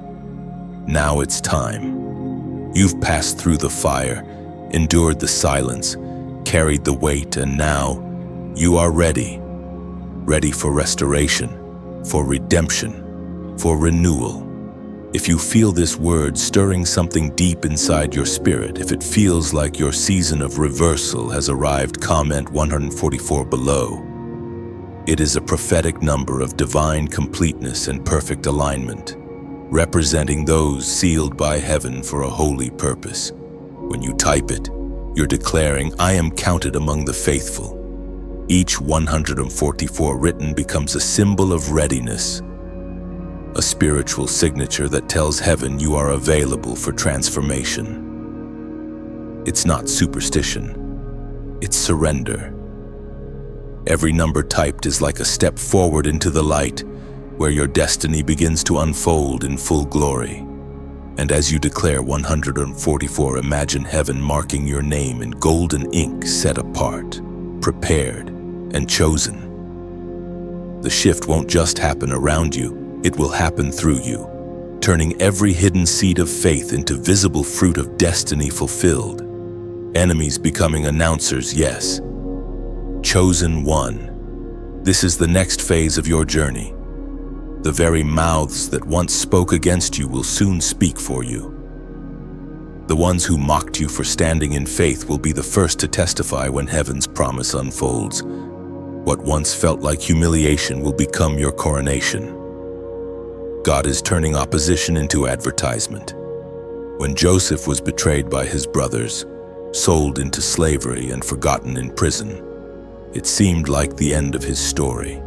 Now it's time. You've passed through the fire, endured the silence, carried the weight, and now you are ready. Ready for restoration, for redemption, for renewal. If you feel this word stirring something deep inside your spirit, if it feels like your season of reversal has arrived, comment 144 below. It is a prophetic number of divine completeness and perfect alignment, representing those sealed by heaven for a holy purpose. When you type it, you're declaring, "I am counted among the faithful." Each 144 written becomes a symbol of readiness, a spiritual signature that tells heaven you are available for transformation. It's not superstition, it's surrender. Every number typed is like a step forward into the light, where your destiny begins to unfold in full glory. And as you declare 144, imagine heaven marking your name in golden ink, set apart, prepared, and chosen. The shift won't just happen around you, it will happen through you, turning every hidden seed of faith into visible fruit of destiny fulfilled. Enemies becoming announcers, yes. Chosen one. This is the next phase of your journey. The very mouths that once spoke against you will soon speak for you. The ones who mocked you for standing in faith will be the first to testify when heaven's promise unfolds. What once felt like humiliation will become your coronation. God is turning opposition into advertisement. When Joseph was betrayed by his brothers, sold into slavery, and forgotten in prison, it seemed like the end of his story.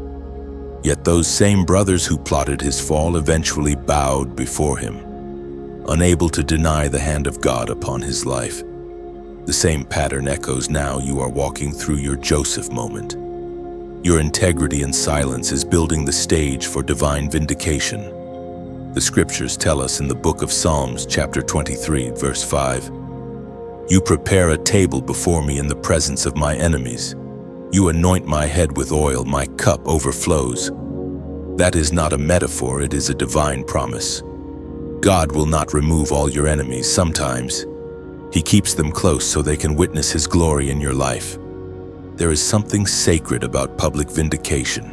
Yet those same brothers who plotted his fall eventually bowed before him, unable to deny the hand of God upon his life. The same pattern echoes now. You are walking through your Joseph moment. Your integrity and silence is building the stage for divine vindication. The scriptures tell us in the book of Psalms, chapter 23, verse 5, "You prepare a table before me in the presence of my enemies. You anoint my head with oil, my cup overflows." That is not a metaphor, it is a divine promise. God will not remove all your enemies. Sometimes He keeps them close so they can witness His glory in your life. There is something sacred about public vindication.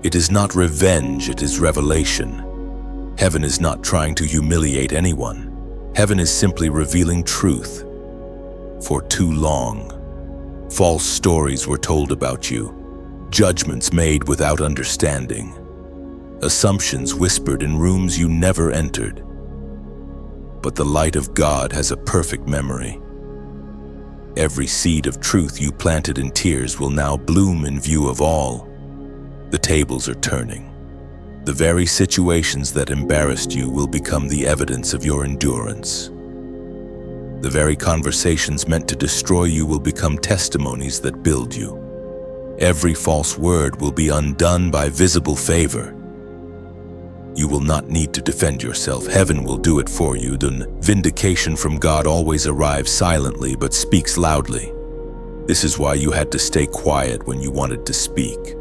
It is not revenge, it is revelation. Heaven is not trying to humiliate anyone. Heaven is simply revealing truth. For too long, false stories were told about you, judgments made without understanding, assumptions whispered in rooms you never entered. But the light of God has a perfect memory. Every seed of truth you planted in tears will now bloom in view of all. The tables are turning. The very situations that embarrassed you will become the evidence of your endurance. The very conversations meant to destroy you will become testimonies that build you. Every false word will be undone by visible favor. You will not need to defend yourself. Heaven will do it for you. The vindication from God always arrives silently but speaks loudly. This is why you had to stay quiet when you wanted to speak.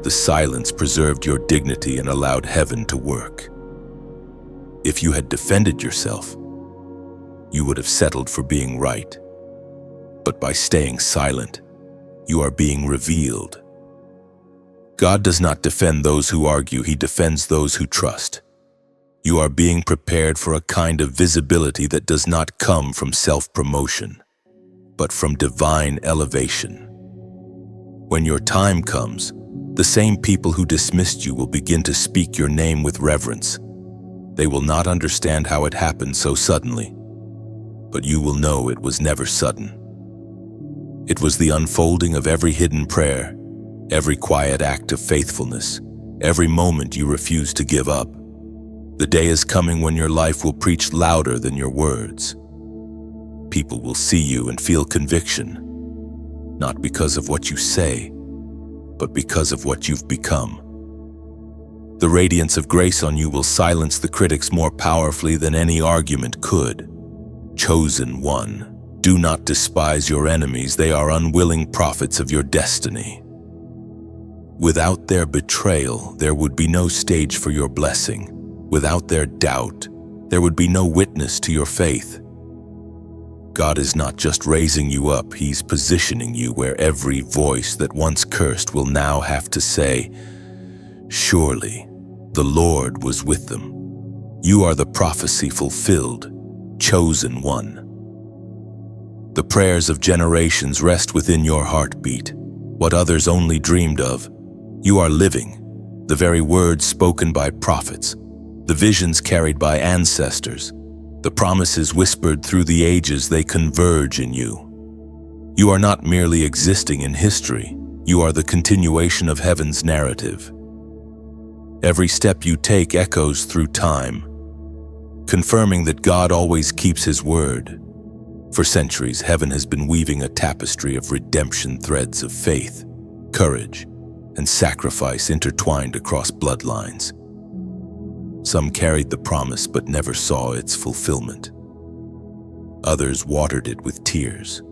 The silence preserved your dignity and allowed heaven to work. If you had defended yourself, you would have settled for being right. But by staying silent, you are being revealed. God does not defend those who argue, He defends those who trust. You are being prepared for a kind of visibility that does not come from self-promotion, but from divine elevation. When your time comes, the same people who dismissed you will begin to speak your name with reverence. They will not understand how it happened so suddenly, but you will know it was never sudden. It was the unfolding of every hidden prayer, every quiet act of faithfulness, every moment you refuse to give up. The day is coming when your life will preach louder than your words. People will see you and feel conviction, not because of what you say, but because of what you've become. The radiance of grace on you will silence the critics more powerfully than any argument could. Chosen one, do not despise your enemies. They are unwilling prophets of your destiny. Without their betrayal, there would be no stage for your blessing. Without their doubt, there would be no witness to your faith. God is not just raising you up, He's positioning you where every voice that once cursed will now have to say, "Surely the Lord was with them." You are the prophecy fulfilled, chosen one. The prayers of generations rest within your heartbeat, what others only dreamed of. You are living, the very words spoken by prophets, the visions carried by ancestors, the promises whispered through the ages, they converge in you. You are not merely existing in history, you are the continuation of heaven's narrative. Every step you take echoes through time, confirming that God always keeps His word. For centuries, heaven has been weaving a tapestry of redemption, threads of faith, courage, and sacrifice intertwined across bloodlines. Some carried the promise but never saw its fulfillment. Others watered it with tears,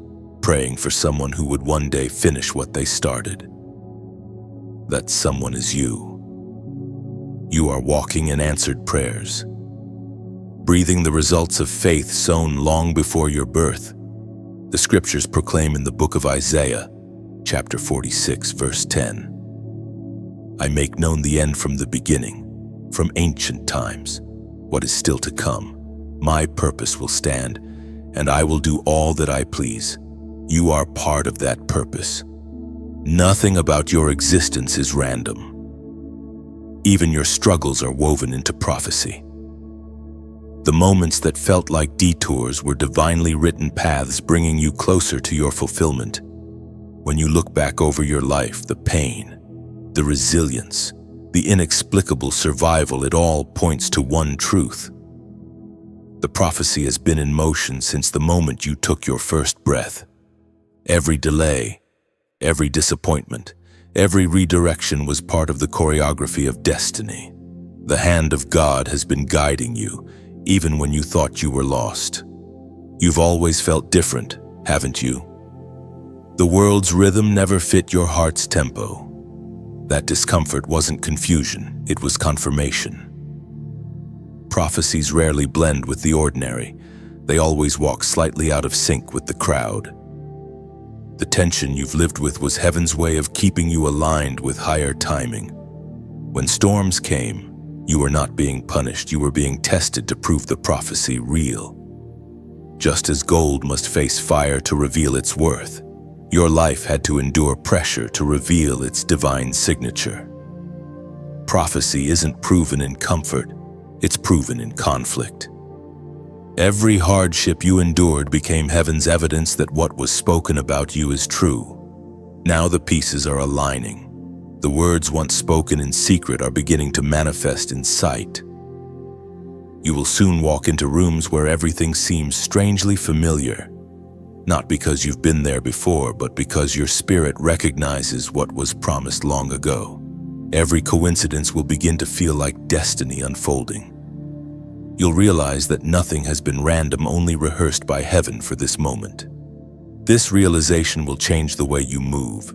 praying for someone who would one day finish what they started. That someone is you. You are walking in answered prayers, breathing the results of faith sown long before your birth. The scriptures proclaim in the book of Isaiah, chapter 46, verse 10, "I make known the end from the beginning, from ancient times, what is still to come. My purpose will stand, and I will do all that I please." You are part of that purpose. Nothing about your existence is random. Even your struggles are woven into prophecy. The moments that felt like detours were divinely written paths bringing you closer to your fulfillment. When you look back over your life, the pain, the resilience, the inexplicable survival, it all points to one truth. The prophecy has been in motion since the moment you took your first breath. Every delay, every disappointment, every redirection was part of the choreography of destiny. The hand of God has been guiding you, even when you thought you were lost. You've always felt different, haven't you? The world's rhythm never fit your heart's tempo. That discomfort wasn't confusion, it was confirmation. Prophecies rarely blend with the ordinary. They always walk slightly out of sync with the crowd. The tension you've lived with was heaven's way of keeping you aligned with higher timing. When storms came, you were not being punished, you were being tested to prove the prophecy real. Just as gold must face fire to reveal its worth, your life had to endure pressure to reveal its divine signature. Prophecy isn't proven in comfort, it's proven in conflict. Every hardship you endured became heaven's evidence that what was spoken about you is true. Now the pieces are aligning. The words once spoken in secret are beginning to manifest in sight. You will soon walk into rooms where everything seems strangely familiar, not because you've been there before, but because your spirit recognizes what was promised long ago. Every coincidence will begin to feel like destiny unfolding. You'll realize that nothing has been random, only rehearsed by heaven for this moment. This realization will change the way you move.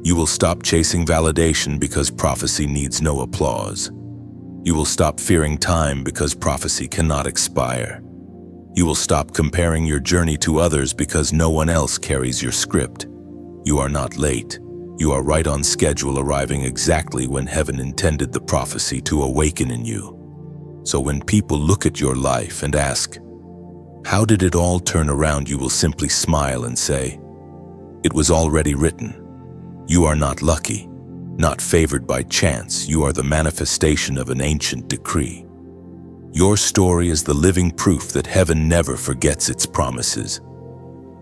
You will stop chasing validation because prophecy needs no applause. You will stop fearing time because prophecy cannot expire. You will stop comparing your journey to others because no one else carries your script. You are not late. You are right on schedule, arriving exactly when heaven intended the prophecy to awaken in you. So when people look at your life and ask, "How did it all turn around?" you will simply smile and say, "It was already written." You are not lucky, not favored by chance. You are the manifestation of an ancient decree. Your story is the living proof that heaven never forgets its promises.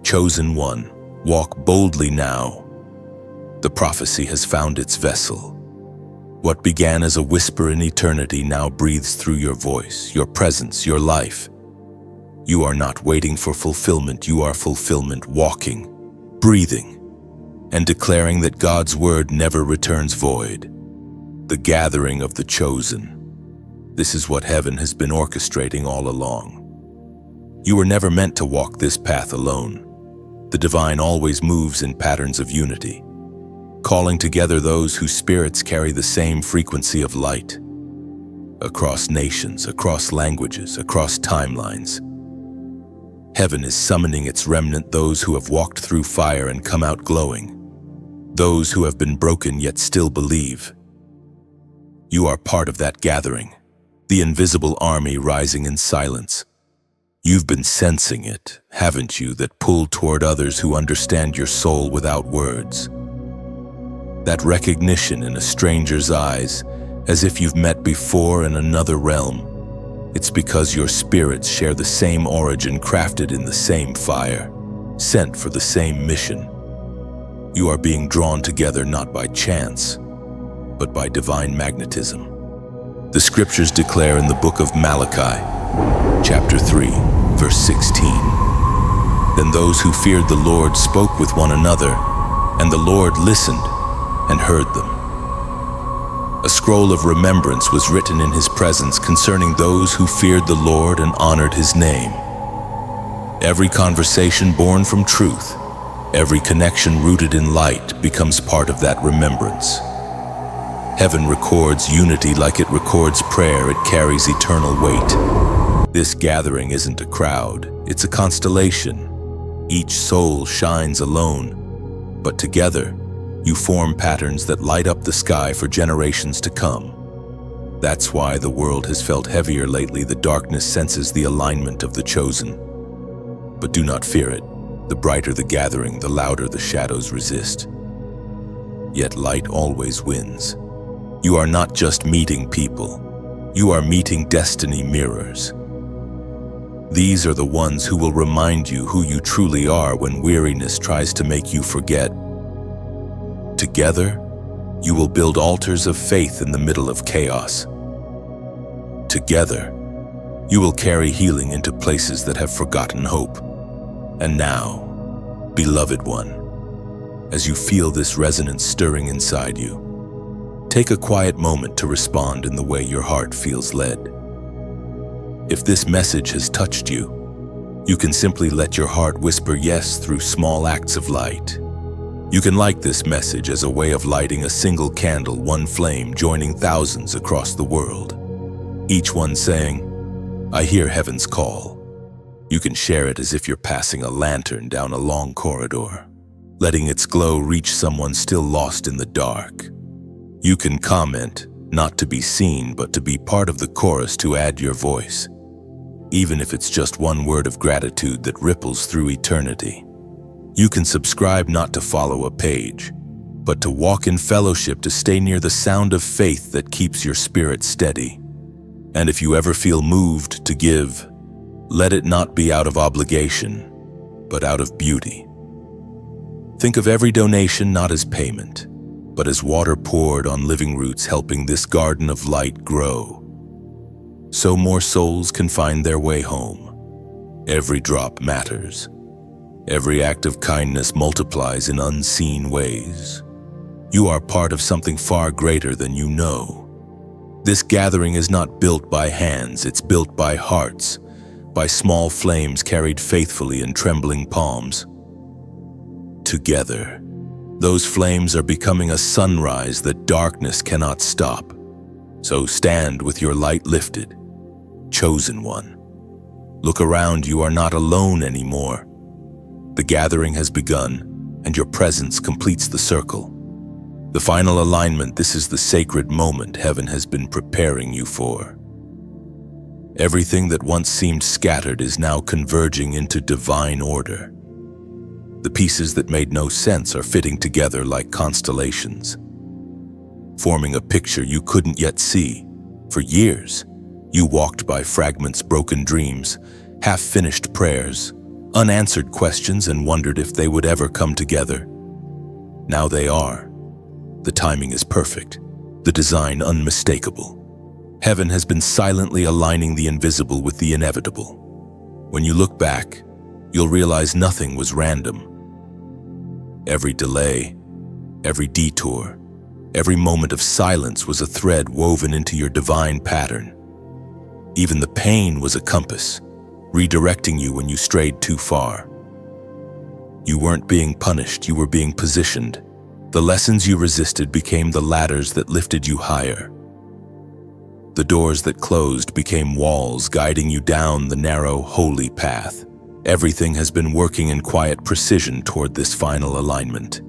Chosen one, walk boldly now. The prophecy has found its vessel. What began as a whisper in eternity now breathes through your voice, your presence, your life. You are not waiting for fulfillment, you are fulfillment, walking, breathing, and declaring that God's word never returns void. The gathering of the chosen. This is what heaven has been orchestrating all along. You were never meant to walk this path alone. The divine always moves in patterns of unity, calling together those whose spirits carry the same frequency of light. Across nations, across languages, across timelines. Heaven is summoning its remnant, those who have walked through fire and come out glowing, those who have been broken yet still believe. You are part of that gathering, the invisible army rising in silence. You've been sensing it, haven't you, that pull toward others who understand your soul without words. That recognition in a stranger's eyes, as if you've met before in another realm. It's because your spirits share the same origin, crafted in the same fire, sent for the same mission. You are being drawn together not by chance, but by divine magnetism. The scriptures declare in the book of Malachi, chapter 3, verse 16, "Then those who feared the Lord spoke with one another, and the Lord listened and heard them." A scroll of remembrance was written in his presence concerning those who feared the Lord and honored his name. Every conversation born from truth, every connection rooted in light becomes part of that remembrance. Heaven records unity like it records prayer. It carries eternal weight. This gathering isn't a crowd, it's a constellation. Each soul shines alone, but together, you form patterns that light up the sky for generations to come. That's why the world has felt heavier lately. The darkness senses the alignment of the chosen. But do not fear it. The brighter the gathering, the louder the shadows resist. Yet light always wins. You are not just meeting people. You are meeting destiny mirrors. These are the ones who will remind you who you truly are when weariness tries to make you forget. Together, you will build altars of faith in the middle of chaos. Together, you will carry healing into places that have forgotten hope. And now, beloved one, as you feel this resonance stirring inside you, take a quiet moment to respond in the way your heart feels led. If this message has touched you, you can simply let your heart whisper yes through small acts of light. You can like this message as a way of lighting a single candle, one flame joining thousands across the world. Each one saying, "I hear heaven's call." You can share it as if you're passing a lantern down a long corridor, letting its glow reach someone still lost in the dark. You can comment, not to be seen, but to be part of the chorus, to add your voice, even if it's just one word of gratitude that ripples through eternity. You can subscribe not to follow a page, but to walk in fellowship, to stay near the sound of faith that keeps your spirit steady. And if you ever feel moved to give, let it not be out of obligation, but out of beauty. Think of every donation not as payment, but as water poured on living roots, helping this garden of light grow, so more souls can find their way home. Every drop matters. Every act of kindness multiplies in unseen ways. You are part of something far greater than you know. This gathering is not built by hands, it's built by hearts, by small flames carried faithfully in trembling palms. Together, those flames are becoming a sunrise that darkness cannot stop. So stand with your light lifted, chosen one. Look around, you are not alone anymore. The gathering has begun, and your presence completes the circle. The final alignment, this is the sacred moment heaven has been preparing you for. Everything that once seemed scattered is now converging into divine order. The pieces that made no sense are fitting together like constellations, forming a picture you couldn't yet see. For years, you walked by fragments, broken dreams, half-finished prayers, unanswered questions, and wondered if they would ever come together. Now they are. The timing is perfect, the design unmistakable. Heaven has been silently aligning the invisible with the inevitable. When you look back, you'll realize nothing was random. Every delay, every detour, every moment of silence was a thread woven into your divine pattern. Even the pain was a compass, redirecting you when you strayed too far. You weren't being punished, you were being positioned. The lessons you resisted became the ladders that lifted you higher. The doors that closed became walls guiding you down the narrow, holy path. Everything has been working in quiet precision toward this final alignment.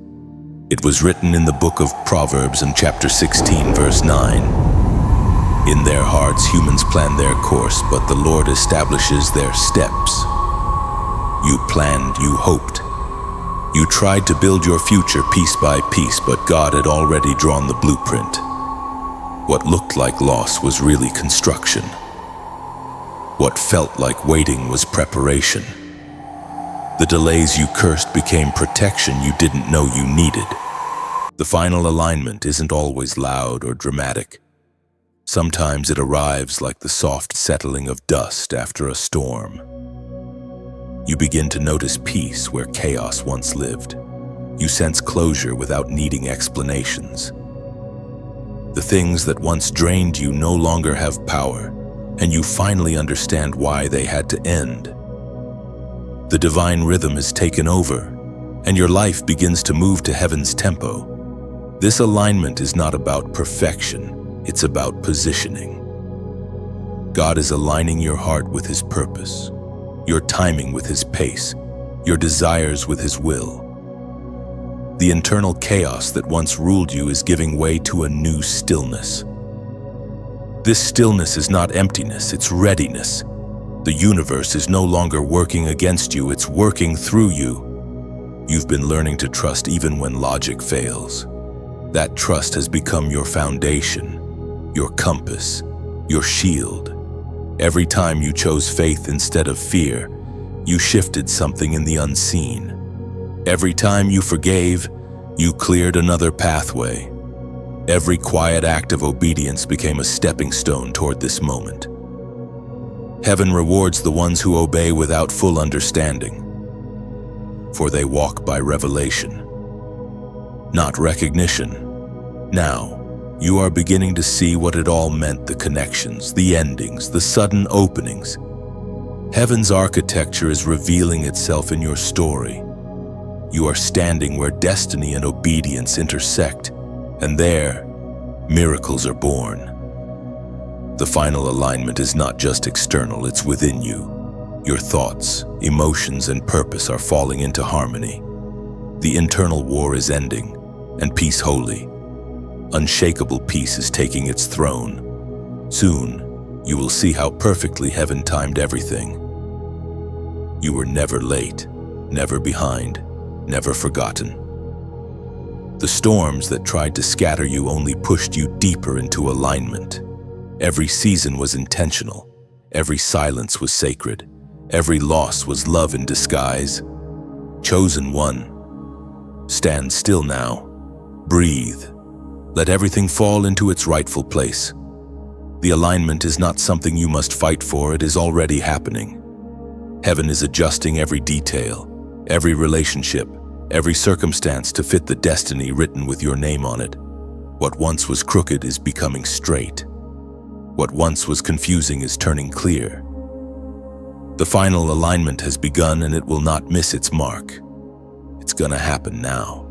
It was written in the book of Proverbs in chapter 16, verse 9. In their hearts humans plan their course, but the Lord establishes their steps. You planned, you hoped. You tried to build your future piece by piece, but God had already drawn the blueprint. What looked like loss was really construction. What felt like waiting was preparation. The delays you cursed became protection you didn't know you needed. The final alignment isn't always loud or dramatic. Sometimes it arrives like the soft settling of dust after a storm. You begin to notice peace where chaos once lived. You sense closure without needing explanations. The things that once drained you no longer have power, and you finally understand why they had to end. The divine rhythm has taken over, and your life begins to move to heaven's tempo. This alignment is not about perfection, it's about positioning. God is aligning your heart with His purpose, your timing with His pace, your desires with His will. The internal chaos that once ruled you is giving way to a new stillness. This stillness is not emptiness, it's readiness. The universe is no longer working against you, it's working through you. You've been learning to trust even when logic fails. That trust has become your foundation, your compass, your shield. Every time you chose faith instead of fear, you shifted something in the unseen. Every time you forgave, you cleared another pathway. Every quiet act of obedience became a stepping stone toward this moment. Heaven rewards the ones who obey without full understanding, for they walk by revelation, not recognition. Now, you are beginning to see what it all meant, the connections, the endings, the sudden openings. Heaven's architecture is revealing itself in your story. You are standing where destiny and obedience intersect, and there, miracles are born. The final alignment is not just external, it's within you. Your thoughts, emotions, and purpose are falling into harmony. The internal war is ending, and peace holy. Unshakable peace is taking its throne. Soon, you will see how perfectly heaven timed everything. You were never late, never behind, never forgotten. The storms that tried to scatter you only pushed you deeper into alignment. Every season was intentional. Every silence was sacred. Every loss was love in disguise. Chosen one, stand still now. Breathe. Let everything fall into its rightful place. The alignment is not something you must fight for, it is already happening. Heaven is adjusting every detail, every relationship, every circumstance to fit the destiny written with your name on it. What once was crooked is becoming straight. What once was confusing is turning clear. The final alignment has begun and it will not miss its mark. It's gonna happen now.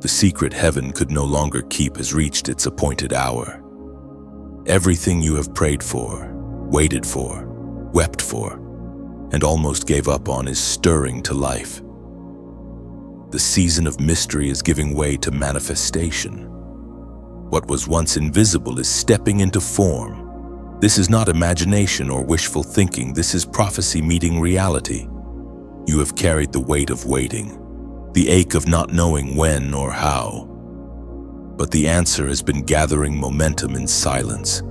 The secret heaven could no longer keep has reached its appointed hour. Everything you have prayed for, waited for, wept for, and almost gave up on is stirring to life. The season of mystery is giving way to manifestation. What was once invisible is stepping into form. This is not imagination or wishful thinking, this is prophecy meeting reality. You have carried the weight of waiting, the ache of not knowing when or how. But the answer has been gathering momentum in silence.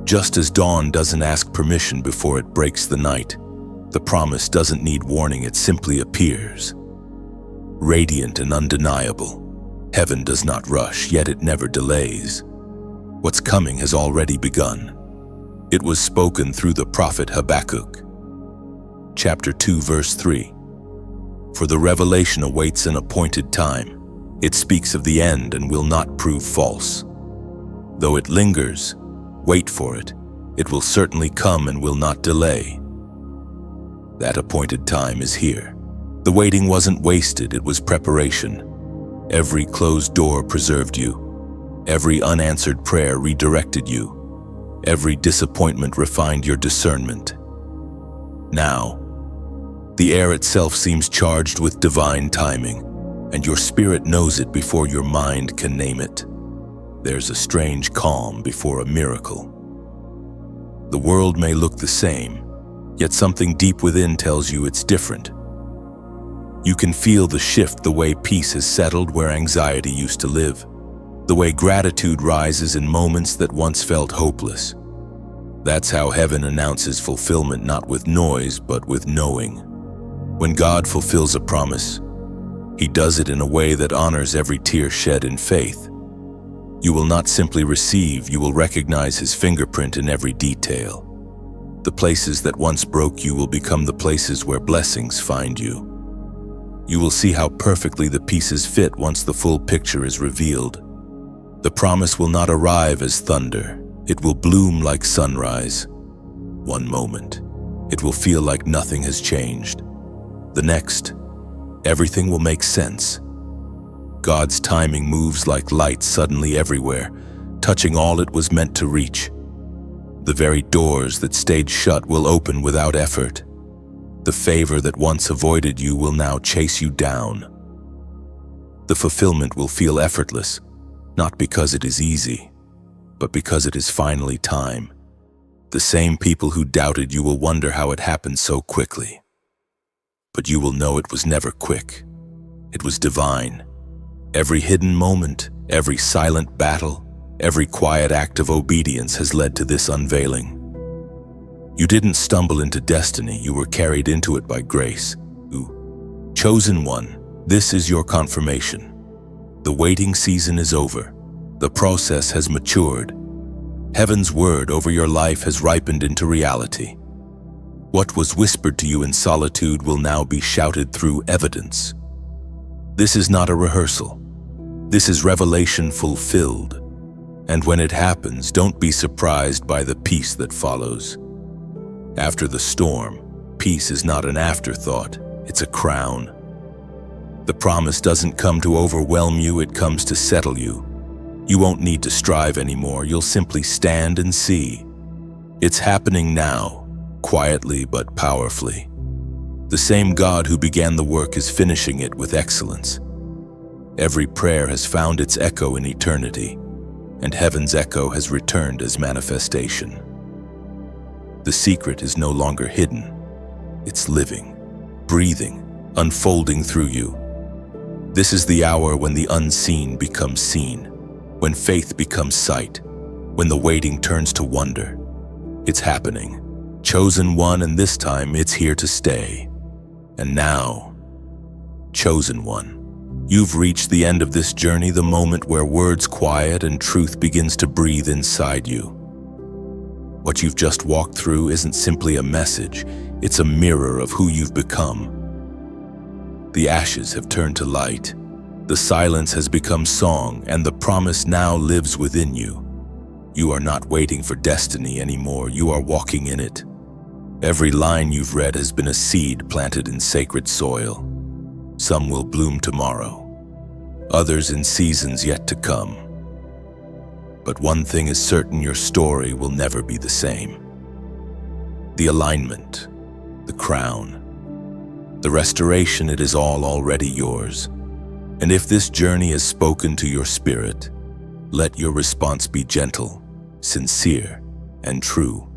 Just as dawn doesn't ask permission before it breaks the night, the promise doesn't need warning, it simply appears. Radiant and undeniable. Heaven does not rush, yet it never delays. What's coming has already begun. It was spoken through the prophet Habakkuk. Chapter 2, verse 3. For the revelation awaits an appointed time. It speaks of the end and will not prove false. Though it lingers, wait for it. It will certainly come and will not delay. That appointed time is here. The waiting wasn't wasted, it was preparation. Every closed door preserved you. Every unanswered prayer redirected you. Every disappointment refined your discernment. Now, The air itself seems charged with divine timing, and your spirit knows it before your mind can name it. There's a strange calm before a miracle. The world may look the same, yet something deep within tells you it's different. You can feel the shift, the way peace has settled where anxiety used to live, the way gratitude rises in moments that once felt hopeless. That's how heaven announces fulfillment, not with noise, but with knowing. When God fulfills a promise, He does it in a way that honors every tear shed in faith. You will not simply receive, you will recognize His fingerprint in every detail. The places that once broke you will become the places where blessings find you. You will see how perfectly the pieces fit once the full picture is revealed. The promise will not arrive as thunder. It will bloom like sunrise. One moment, it will feel like nothing has changed. The next, everything will make sense. God's timing moves like light suddenly everywhere, touching all it was meant to reach. The very doors that stayed shut will open without effort. The favor that once avoided you will now chase you down. The fulfillment will feel effortless, not because it is easy, but because it is finally time. The same people who doubted you will wonder how it happened so quickly. But you will know it was never quick. It was divine. Every hidden moment, every silent battle, every quiet act of obedience has led to this unveiling. You didn't stumble into destiny, you were carried into it by grace. Chosen one, this is your confirmation. The waiting season is over. The process has matured. Heaven's word over your life has ripened into reality. What was whispered to you in solitude will now be shouted through evidence. This is not a rehearsal. This is revelation fulfilled. And when it happens, don't be surprised by the peace that follows. After the storm, peace is not an afterthought, it's a crown. The promise doesn't come to overwhelm you, it comes to settle you. You won't need to strive anymore, you'll simply stand and see. It's happening now, quietly but powerfully. The same God who began the work is finishing it with excellence. Every prayer has found its echo in eternity, and heaven's echo has returned as manifestation. The secret is no longer hidden. It's living, breathing, unfolding through you. This is the hour when the unseen becomes seen, when faith becomes sight, when the waiting turns to wonder. It's happening. Chosen one, and this time it's here to stay. And now, chosen one, you've reached the end of this journey, the moment where words quiet and truth begins to breathe inside you. What you've just walked through isn't simply a message, it's a mirror of who you've become. The ashes have turned to light, the silence has become song, and the promise now lives within you. You are not waiting for destiny anymore, you are walking in it. Every line you've read has been a seed planted in sacred soil. Some will bloom tomorrow, others in seasons yet to come. But one thing is certain, your story will never be the same. The alignment, the crown, the restoration, it is all already yours. And if this journey has spoken to your spirit, let your response be gentle, sincere, and true.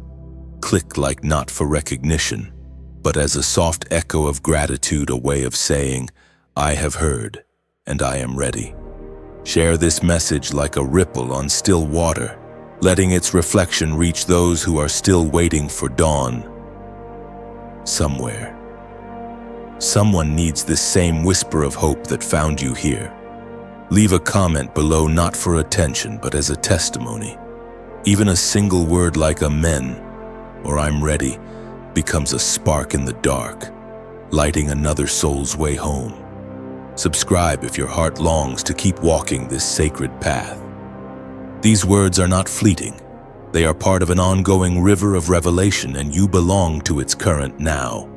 Click like not for recognition, but as a soft echo of gratitude, a way of saying, I have heard, and I am ready. Share this message like a ripple on still water, letting its reflection reach those who are still waiting for dawn. Somewhere, someone needs this same whisper of hope that found you here. Leave a comment below, not for attention, but as a testimony. Even a single word like amen or I'm ready becomes a spark in the dark, lighting another soul's way home. Subscribe if your heart longs to keep walking this sacred path. These words are not fleeting. They are part of an ongoing river of revelation, and you belong to its current now.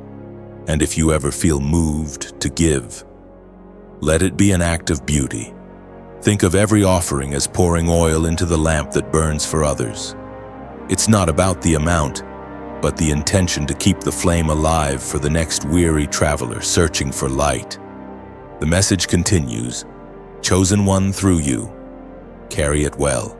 And if you ever feel moved to give, let it be an act of beauty. Think of every offering as pouring oil into the lamp that burns for others. It's not about the amount, but the intention to keep the flame alive for the next weary traveler searching for light. The message continues, "Chosen one through you, carry it well."